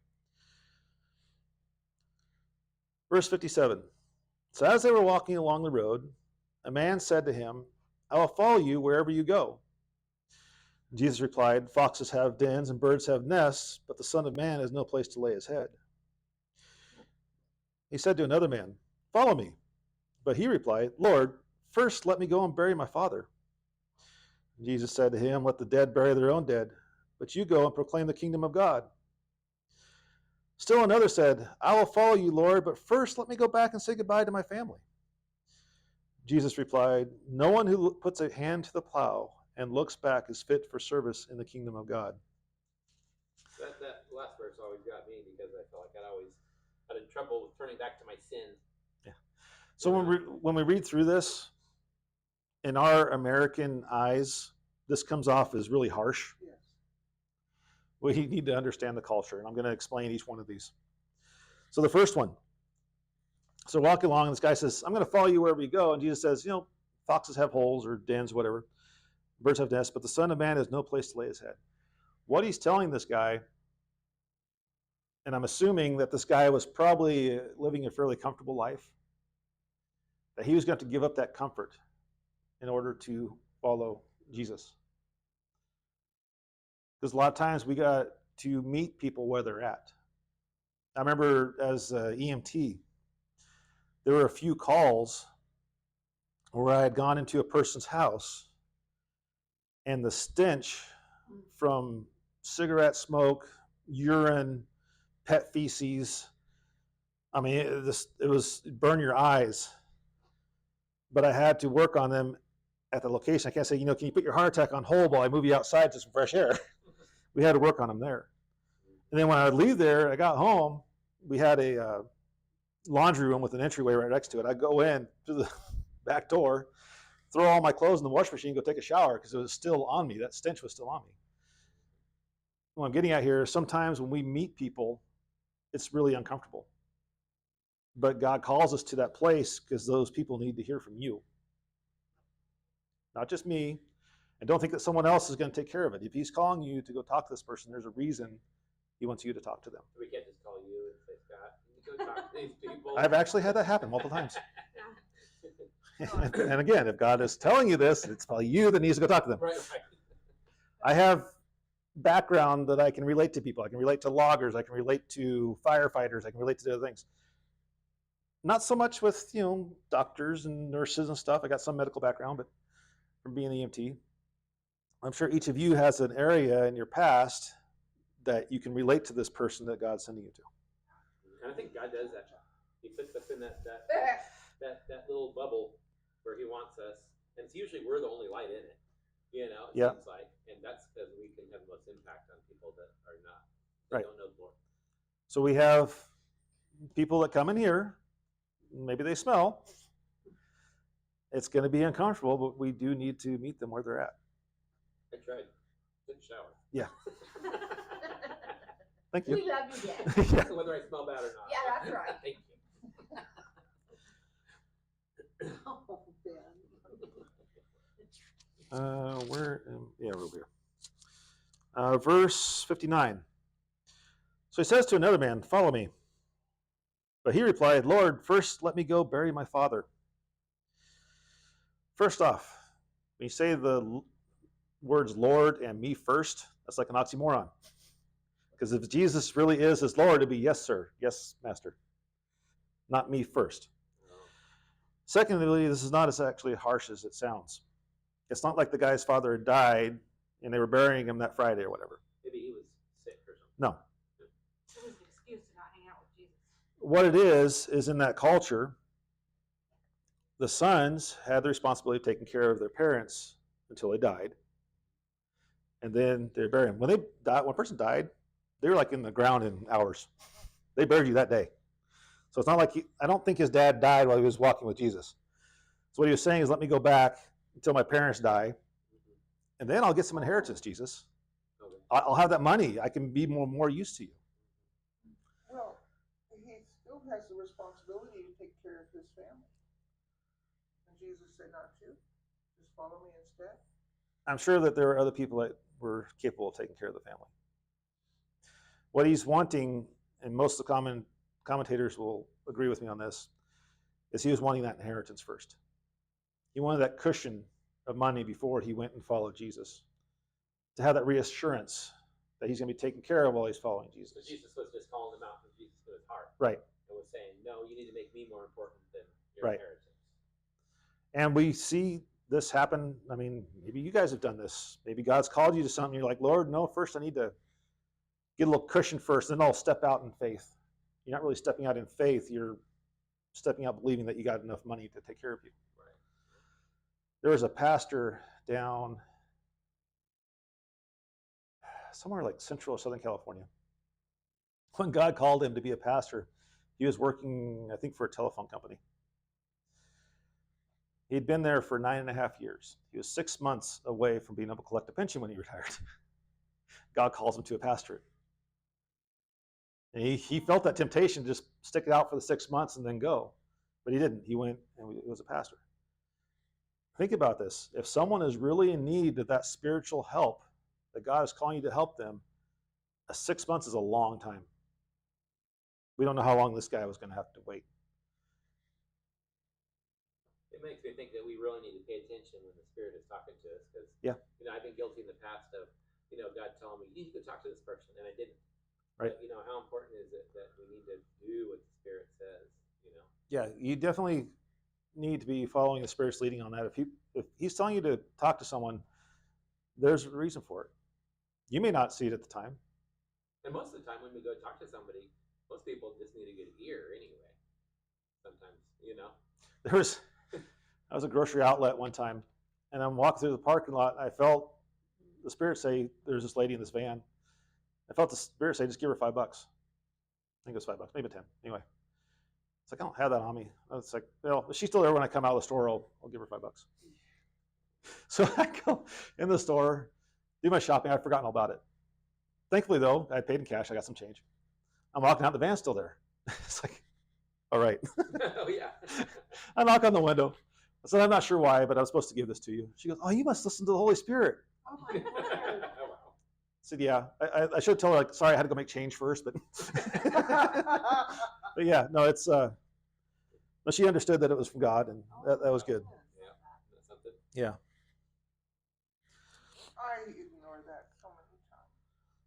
Verse 57. So as they were walking along the road, a man said to him, I will follow you wherever you go. Jesus replied, foxes have dens and birds have nests, but the Son of Man has no place to lay his head. He said to another man, follow me. But he replied, Lord, first let me go and bury my father. Jesus said to him, let the dead bury their own dead, but you go and proclaim the kingdom of God. Still another said, I will follow you, Lord, but first let me go back and say goodbye to my family. Jesus replied, no one who puts a hand to the plow and looks back is fit for service in the kingdom of God. That last verse always got me because I felt like I'd always had in trouble with turning back to my sin. Yeah. So when we read through this, in our American eyes, this comes off as really harsh. Yes. We need to understand the culture, and I'm going to explain each one of these. So the first one. So walking along, this guy says, I'm going to follow you wherever you go. And Jesus says, foxes have holes or dens, whatever. Birds have nests, but the Son of Man has no place to lay his head. What he's telling this guy, and I'm assuming that this guy was probably living a fairly comfortable life, that he was going to have to give up that comfort in order to follow Jesus. Because a lot of times we got to meet people where they're at. I remember as EMT, there were a few calls where I had gone into a person's house and the stench from cigarette smoke, urine, pet feces, I mean, it was burn your eyes. But I had to work on them at the location. I can't say, can you put your heart attack on hold while I move you outside to some fresh air? We had to work on them there. And then when I would leave there, I got home, we had a laundry room with an entryway right next to it. I'd go in to the back door, throw all my clothes in the wash machine, go take a shower because it was still on me. That stench was still on me. What I'm getting at here is sometimes when we meet people, it's really uncomfortable. But God calls us to that place because those people need to hear from you. Not just me. And don't think that someone else is going to take care of it. If he's calling you to go talk to this person, there's a reason he wants you to talk to them. We can't just call you and say, Scott, you go talk to these people. I've actually had that happen multiple times. And again, if God is telling you this, it's probably you that needs to go talk to them. Right. I have background that I can relate to people. I can relate to loggers. I can relate to firefighters. I can relate to other things. Not so much with, doctors and nurses and stuff. I got some medical background, but from being an EMT, I'm sure each of you has an area in your past that you can relate to this person that God's sending you to. And I think God does that. He puts us in that little bubble where he wants us. And it's usually we're the only light in it. It seems like. And that's because we can have the most impact on people that are not. They don't know the Lord. So we have people that come in here. Maybe they smell. It's going to be uncomfortable, but we do need to meet them where they're at. I tried. Good shower. Yeah. Thank you. We love you, Dad. Yeah. Whether I smell bad or not. Yeah, that's right. Thank you. Oh, Ben. We're over here. Verse 59. So he says to another man, follow me. But he replied, Lord, first let me go bury my father. First off, when you say the words Lord and me first, that's like an oxymoron. Because if Jesus really is his Lord, it'd be yes, sir, yes, master. Not me first. Secondly, this is not as actually harsh as it sounds. It's not like the guy's father had died and they were burying him that Friday or whatever. Maybe he was sick or something. No. It was an excuse to not hang out with Jesus. What it is in that culture, the sons had the responsibility of taking care of their parents until they died. And then they bury him. When a person died, they were like in the ground in hours. They buried you that day. So it's not like I don't think his dad died while he was walking with Jesus. So what he was saying is, let me go back until my parents die, and then I'll get some inheritance, Jesus. Okay. I'll have that money. I can be more use to you. Well, he still has the responsibility to take care of his family. And Jesus said not to. Just follow me instead. I'm sure that there are other people that were capable of taking care of the family. What he's wanting, and most of the commentators will agree with me on this, is he was wanting that inheritance first. He wanted that cushion of money before he went and followed Jesus, to have that reassurance that he's going to be taken care of while he's following Jesus. So Jesus was just calling him out from Jesus to his heart. Right. And was saying, no, you need to make me more important than your inheritance. And we see this happen. I mean, maybe you guys have done this. Maybe God's called you to something. You're like, Lord, no, first I need to get a little cushion first, then I'll step out in faith. You're not really stepping out in faith. You're stepping out believing that you got enough money to take care of you. Right. There was a pastor down somewhere like Central or Southern California. When God called him to be a pastor, he was working, I think, for a telephone company. He'd been there for 9.5 years. He was 6 months away from being able to collect a pension when he retired. God calls him to a pastorate. And he felt that temptation to just stick it out for the 6 months and then go. But he didn't. He went and he was a pastor. Think about this. If someone is really in need of that spiritual help, that God is calling you to help them, 6 months is a long time. We don't know how long this guy was going to have to wait. It makes me think that we really need to pay attention when the Spirit is talking to us, because I've been guilty in the past of God telling me, you need to go talk to this person, and I didn't. Right. But, how important is it that we need to do what the Spirit says? Yeah, you definitely need to be following the Spirit's leading on that. If he's telling you to talk to someone, there's a reason for it. You may not see it at the time. And most of the time when we go talk to somebody, most people just need a good ear anyway. Sometimes, I was at a grocery outlet one time, and I'm walking through the parking lot, and I felt the Spirit say, there's this lady in this van. I felt the Spirit say, just give her $5. I think it was $5, maybe 10. Anyway, it's like, I don't have that on me. It's like, well, she's still there when I come out of the store. I'll give her $5. So I go in the store, do my shopping. I've forgotten all about it. Thankfully, though, I paid in cash. I got some change. I'm walking out, the van's still there. It's like, all right. Oh, yeah. I knock on the window. I said, I'm not sure why, but I was supposed to give this to you. She goes, oh, you must listen to the Holy Spirit. Oh my word. Oh, wow. I said, yeah. I should tell her, like, sorry, I had to go make change first, but but yeah, no, it's but she understood that it was from God, and that was good. Yeah, that's something. Yeah. I ignore that so many times.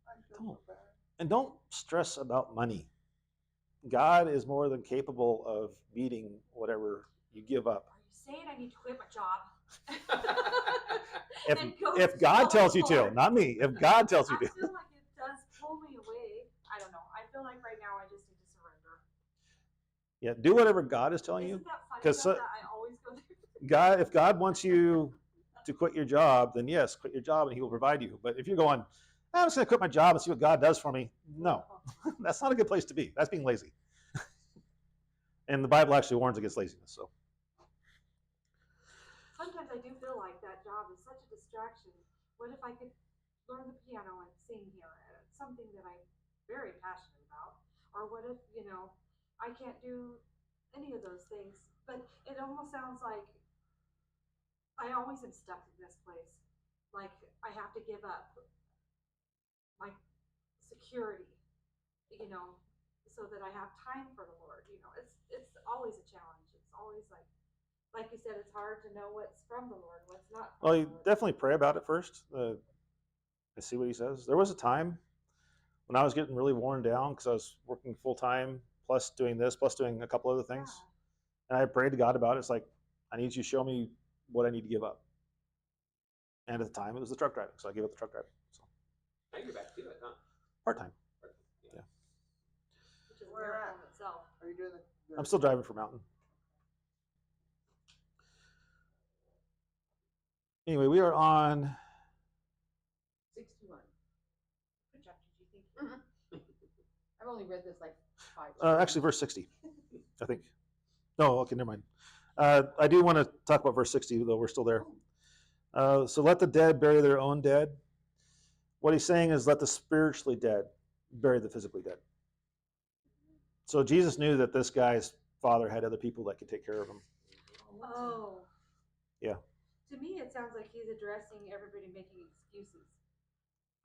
I feel so bad. And don't stress about money. God is more than capable of meeting whatever you give up. Are you saying I need to quit my job? If God tells you to, not me. If God tells you I to. feel like it does pull me away. I don't know. I feel like right now I just need to surrender. Yeah, do whatever God is telling you. Isn't that funny 'Cause though, that I always go there? God, if God wants you to quit your job, then yes, quit your job and he will provide you. But if you're going, I'm just going to quit my job and see what God does for me, no, that's not a good place to be. That's being lazy. And the Bible actually warns against laziness. So Sometimes I do feel like that job is such a distraction. What if I could learn the piano and sing here? It's something that I'm very passionate about. Or what if, I can't do any of those things? But it almost sounds like I always am stuck in this place. Like I have to give up my security, so that I have time for the Lord. It's always a challenge. It's always like you said, it's hard to know what's from the Lord, what's not. well, you definitely pray about it first and see what he says. There was a time when I was getting really worn down because I was working full time, plus doing this, plus doing a couple other things. And I prayed to God about it. It's like, I need you to show me what I need to give up. And at the time, it was the truck driving. So I gave up the truck driving. So Now you're back to it, huh? part-time. Yeah. Which is a Where miracle at? in itself. Are you doing the I'm still driving for Mountain. Anyway, we are on 61. Good job, did you think? I've only read this like 5 times. actually verse 60, I think. No, okay, never mind. I do want to talk about verse 60, though we're still there. So let the dead bury their own dead. What he's saying is let the spiritually dead bury the physically dead. So Jesus knew that this guy's father had other people that could take care of him. Oh. Yeah. To me, it sounds like he's addressing everybody making excuses.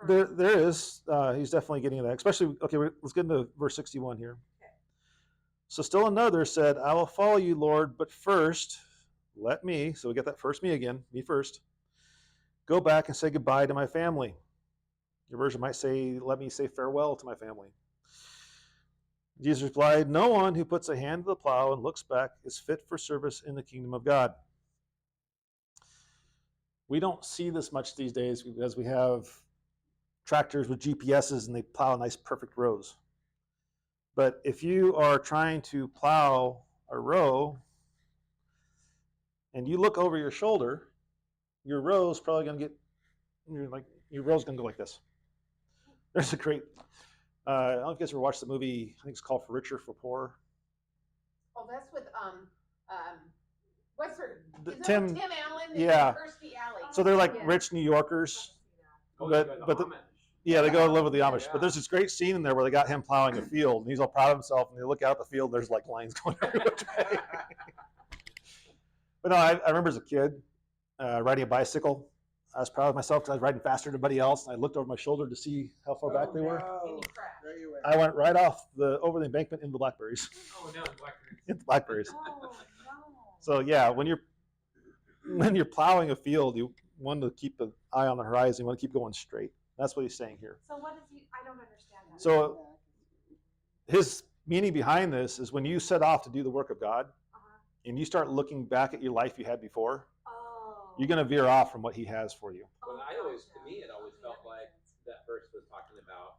There is. He's definitely getting that. Especially, okay, let's get into verse 61 here. Okay. So still another said, I will follow you, Lord, but first let me, so we get that first me again, me first, go back and say goodbye to my family. Your version might say, let me say farewell to my family. Jesus replied, no one who puts a hand to the plow and looks back is fit for service in the kingdom of God. we don't see this much these days because we have tractors with GPSs and they plow nice perfect rows. But if you are trying to plow a row and you look over your shoulder, your row's probably going to get, your row's going to go like this. There's a great, I don't know if you guys ever watched the movie, I think it's called For Richer, For Poorer. Oh, that's with what's her? Tim Allen and yeah. Kirstie Alley. So they're like Yeah. rich New Yorkers, Oh, but you got but the the, Amish. yeah, they go and live with the Amish. Yeah. But there's this great scene in there where they got him plowing a field, and he's all proud of himself, and they look out the field, there's like lines going every which way. But no, I remember as a kid riding a bicycle. I was proud of myself because I was riding faster than everybody else, and I looked over my shoulder to see how far back they were. And you crashed. There you went. I went right off over the embankment into the blackberries. Oh no, blackberries. Into blackberries. Oh, no. So yeah, when you're plowing a field, you want to keep an eye on the horizon. You want to keep going straight. That's what he's saying here. So what is he? I don't understand that. So his meaning behind this is when you set off to do the work of God and you start looking back at your life you had before, Oh. you're going to veer off from what he has for you. Well, Oh, I always, to gotcha. me, it always Okay, felt that like makes sense. that verse was talking about,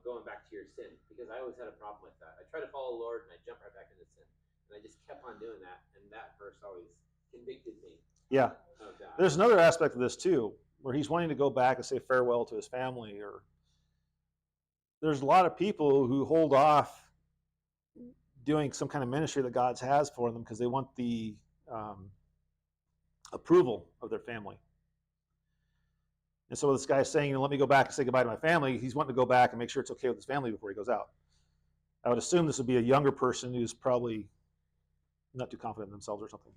going back to your sin, because I always had a problem with that. I tried to follow the Lord and I jumped right back into sin, and I just kept on doing that, and that verse always convicted me Yeah. of that. There's another aspect of this too, where he's wanting to go back and say farewell to his family. Or there's a lot of people who hold off doing some kind of ministry that God has for them because they want the approval of their family. And so this guy's saying, let me go back and say goodbye to my family. He's wanting to go back and make sure it's okay with his family before he goes out. I would assume this would be a younger person who's probably not too confident in themselves or something.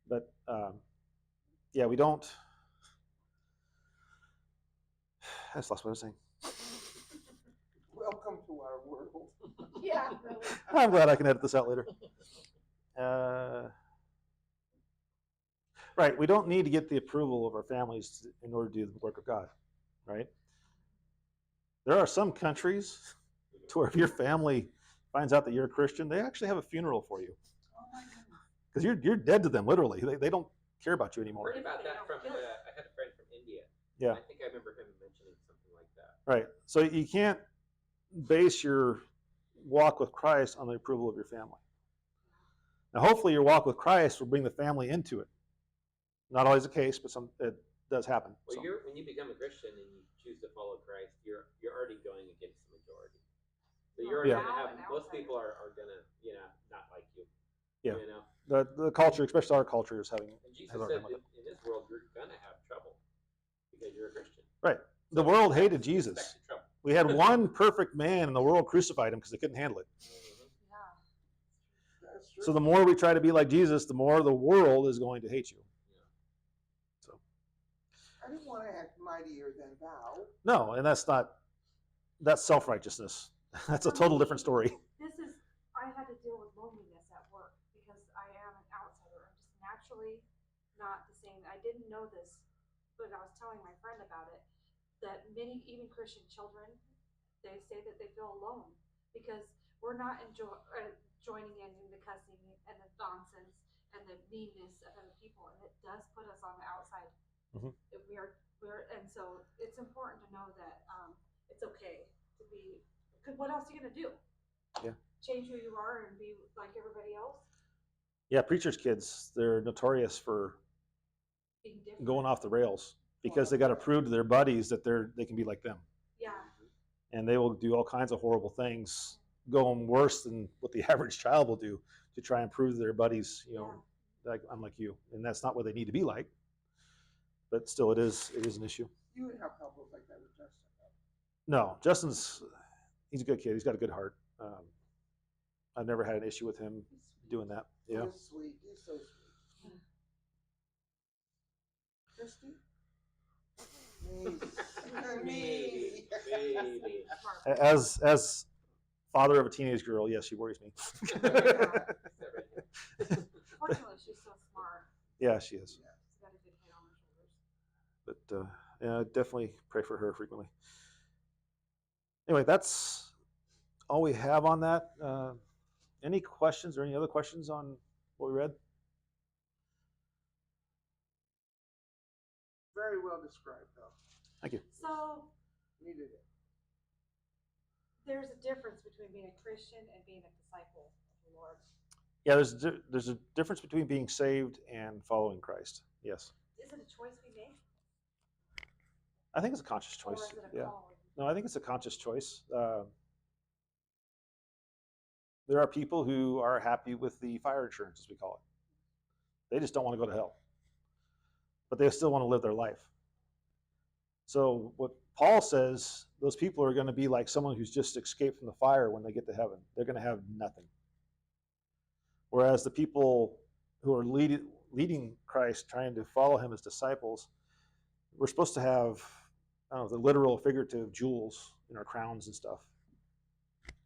But yeah, we don't. I just lost what I was saying. Welcome to our world. Yeah, really. I'm glad I can edit this out later. Right, we don't need to get the approval of our families in order to do the work of God, right? There are some countries to where if your family finds out that you're a Christian, they actually have a funeral for you. Because you're dead to them, literally. They don't care about you I anymore. heard about that from, I had a friend from India. Yeah. I think I remember him mentioning something like that. Right. So you can't base your walk with Christ on the approval of your family. Now, hopefully your walk with Christ will bring the family into it. Not always the case, but it does happen. Well, So. when you become a Christian and you choose to follow Christ, you're already going against the majority. So you're already Yeah. going to have, An most outsider. people are going to, not like you. Yeah. You know? The culture, especially our culture, is having. And Jesus has our said name on that in this world you're going to have trouble because you're a Christian. Right. The So world you hated have to Jesus. expect the trouble. We had one perfect man, and the world crucified him because they couldn't handle it. Yeah. That's true. So the more we try to be like Jesus, the more the world is going to hate you. So I didn't want to act mightier than thou. no, and that's self-righteousness. That's a total different story. I had to deal with loneliness at work because I am an outsider. I'm just naturally not the same. I didn't know this, but I was telling my friend about it, that many, even Christian children, they say that they feel alone because we're not joining in the cussing and the nonsense and the meanness of other people, and it does put us on the outside. Mhm. And so it's important to know that it's okay to be. Because what else are you gonna do? Yeah. Change who you are and be like everybody else? Yeah, preachers' kids, they're notorious for Being different. going off the rails because they got to prove to their buddies that they can be like them. Yeah. And they will do all kinds of horrible things, going worse than what the average child will do to try and prove to their buddies, like I'm like you. And that's not what they need to be like. But still, it is an issue. You would have problems like that with Justin. No, he's a good kid. He's got a good heart. I've never had an issue with him doing that. Yeah. He's sweet. He's so sweet. Christy? Me. Maybe. As father of a teenage girl, yes, she worries me. Fortunately, she's so smart. Yeah, she is. She's got a good head on her shoulders. But yeah, definitely pray for her frequently. Anyway, that's all we have on that. Any questions or any other questions on what we read? Very well described, though. Thank you. So Needed it. there's a difference between being a Christian and being a disciple of the Lord. Yeah, there's a difference between being saved and following Christ. Yes. Is it a choice we make? I think it's a conscious Or choice. is it a Yeah. calling? No, I think it's a conscious choice. There are people who are happy with the fire insurance, as we call it. They just don't want to go to hell, but they still want to live their life. So what Paul says, those people are going to be like someone who's just escaped from the fire when they get to heaven. They're going to have nothing. Whereas the people who are leading Christ, trying to follow him as disciples, we're supposed to have, I don't know, the literal, figurative jewels in our crowns and stuff.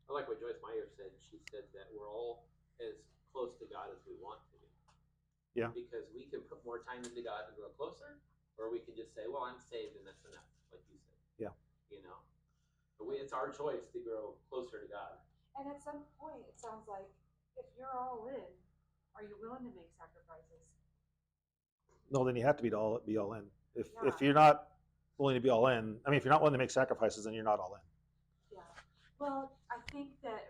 I like what Joyce Meyer said. She said that we're all as close to God as we want to be. Yeah. Because we can put more time into God and grow closer, or we can just say, well, I'm saved and that's enough, like you said. Yeah. You know? But it's our choice to grow closer to God. And at some point, it sounds like if you're all in, are you willing to make sacrifices? No, then you have to be all in. If Yeah. you're not willing to be all in, I mean, if you're not willing to make sacrifices, then you're not all in. Yeah. Well, I think that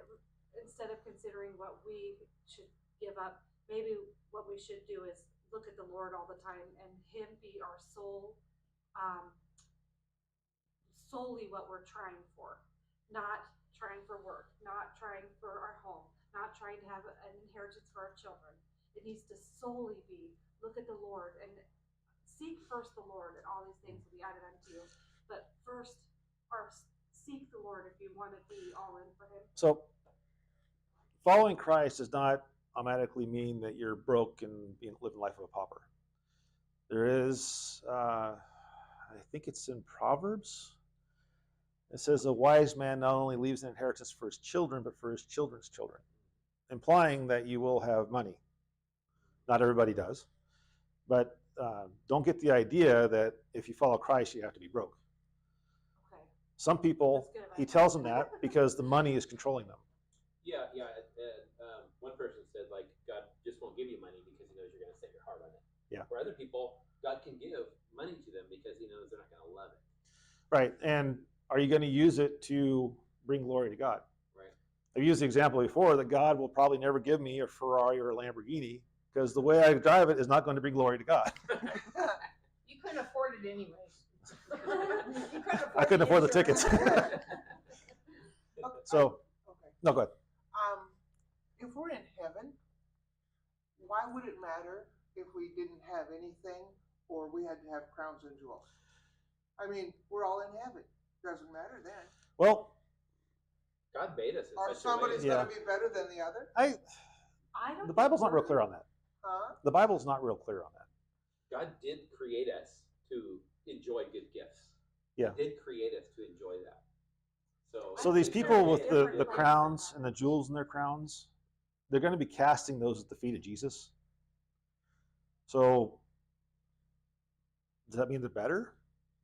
instead of considering what we should give up, maybe what we should do is look at the Lord all the time and Him be our sole, solely what we're trying for. Not trying for work, not trying for our home, not trying to have an inheritance for our children. It needs to solely be look at the Lord and seek first the Lord, and all these things will be added unto you. But first, or seek the Lord if you want to be all in for Him. So following Christ does not automatically mean that you're broke and living life of a pauper. There is, I think it's in Proverbs. It says a wise man not only leaves an inheritance for his children, but for his children's children, implying that you will have money. Not everybody does, but don't get the idea that if you follow Christ, you have to be broke. Okay. Some people, That's good he advice. tells them that because the money is controlling them. Yeah, yeah. One person said, like, God just won't give you money because he knows you're going to set your heart on it. Yeah. For other people, God can give money to them because he knows they're not going to love it. Right, and are you going to use it to bring glory to God? Right. I've used the example before that God will probably never give me a Ferrari or a Lamborghini because the way I drive it is not going to bring glory to God. You couldn't afford it anyways. I couldn't afford the tickets. So, Okay. no, go ahead. If we're in heaven, why would it matter if we didn't have anything or we had to have crowns and jewels? I mean, we're all in heaven. Doesn't matter then. Well, God made us in Or such a way. somebody's Yeah. going to be better than the other? I don't. the Bible's not real clear on that. Huh? The Bible's not real clear on that. God did create us to enjoy good gifts. Yeah. He did create us to enjoy that. So these think people there's with different the ways crowns of and the jewels in their crowns, they're going to be casting those at the feet of Jesus. So does that mean they're better?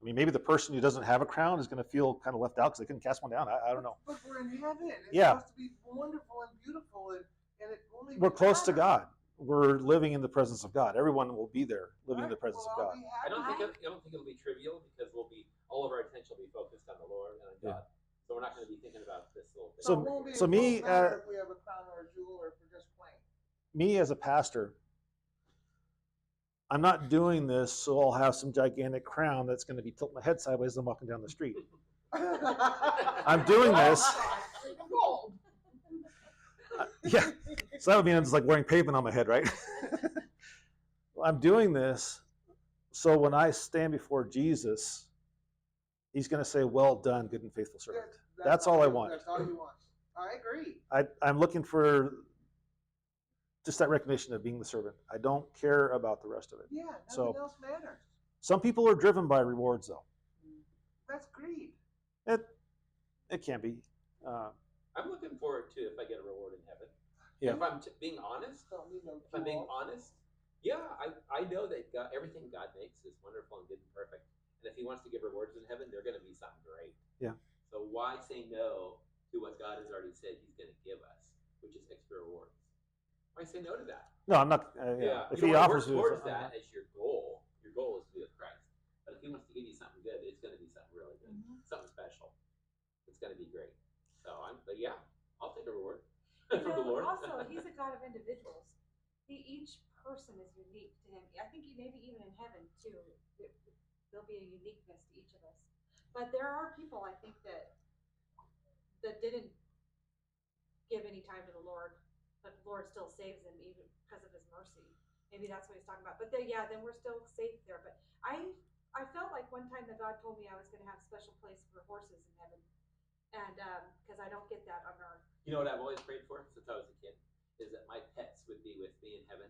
I mean, maybe the person who doesn't have a crown is going to feel kind of left out because they couldn't cast one down. I don't know. But we're in heaven. It's Yeah. supposed to be wonderful and beautiful, and it only We're close to matter. God. We're living in the presence of God. Everyone will be there living in the Right, presence we'll of all God. be I don't happy. think it'll be trivial because all of our attention will be focused on the Lord and on God. So we're not going to be thinking about this little thing. So- it won't be, so it me, won't matter if we have a crown or a jewel or if we're just plain. Me as a pastor, I'm not doing this so I'll have some gigantic crown that's going to be tilting my head sideways as I'm walking down the street. I'm doing this. Gold. Yeah. So that would mean I'm just like wearing pavement on my head, right? I'm doing this so when I stand before Jesus, he's going to say, well done, good and faithful servant. That's all I want. That's all you want. I agree. I'm looking for just that recognition of being the servant. I don't care about the rest of it. Yeah, nothing So- else matters. Some people are driven by rewards, though. That's greed. It can be. I'm looking forward to if I get a reward in heaven. Yeah. If I'm being honest, Don't need no if I'm being jewels. honest, yeah, I know that God, everything God makes is wonderful and good and perfect. And if he wants to give rewards in heaven, they're going to be something great. Yeah. So why say no to what God has already said he's going to give us, which is extra rewards? Why say no to that? No, I'm not. Yeah. If You he don't wanna offers work you, towards that as your goal is to be with Christ. But at from the Lord. Also, he's a God of individuals. Each person is unique to him. I think maybe even in heaven too, there'll be a uniqueness to each of us. But there are people I think that didn't give any time to the Lord, but the Lord still saves them even because of his mercy. Maybe that's what he's talking about. But then we're still safe there. But I felt like one time that God told me I was going to have a special place for horses in heaven, and because I don't get that on earth. You know what I've always prayed for since I was a kid is that my pets would be with me in heaven,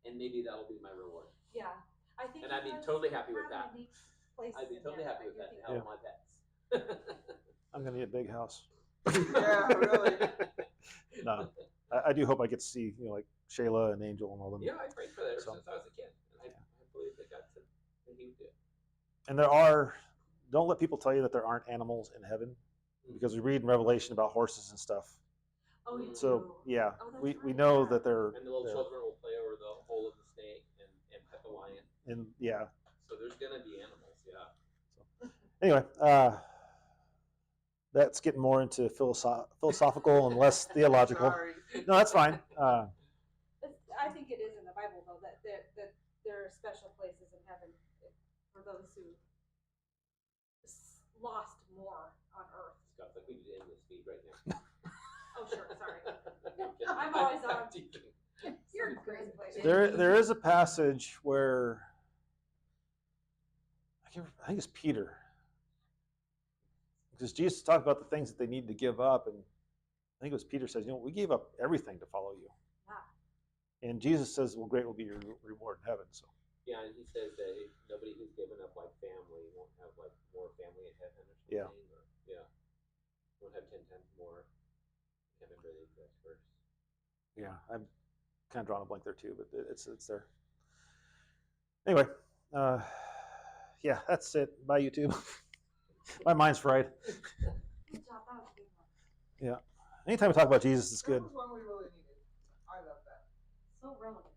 and maybe that'll be my reward. Yeah, I think. And I'd be totally happy with that. I'd be totally happy with that to help my pets. I'm gonna need a big house. Yeah, really. No, I do hope I get to see like Shayla and Angel and all them. Yeah, I prayed for that ever So. since I was a kid, and I believe that God said that He would do it. And don't let people tell you that there aren't animals in heaven, because we read in Revelation about horses and stuff. Oh, you So do. yeah, Oh, that's we right, know yeah. that they're And the little children will play over the hole of the snake and pet the lion. and yeah. So there's gonna be animals, yeah. So, anyway, that's getting more into philosophical and less theological. Sorry. No, that's fine. I think it is in the Bible though that there are special places in heaven for those who lost more on earth. Scott's like, we need to end this feed right now. Oh sure, sorry. I'm always on. teasing. You're a crazy place. There is a passage where I think it's Peter, because Jesus talked about the things that they needed to give up, and I think it was Peter says, we gave up everything to follow you. Wow. And Jesus says, well, great will be your reward in heaven. So Yeah, and he says that nobody who's given up like family won't have like more family in heaven or something. Yeah. Or, yeah. Won't have 10 times more heaven where they exist first. yeah, I'm kind of drawing a blank there too, but it's there. Anyway, yeah, that's it. Bye, YouTube. My mind's fried. Good job. That was a good one. Yeah. Anytime we talk about Jesus, it's good. That was one we really needed. I love that. So relevant.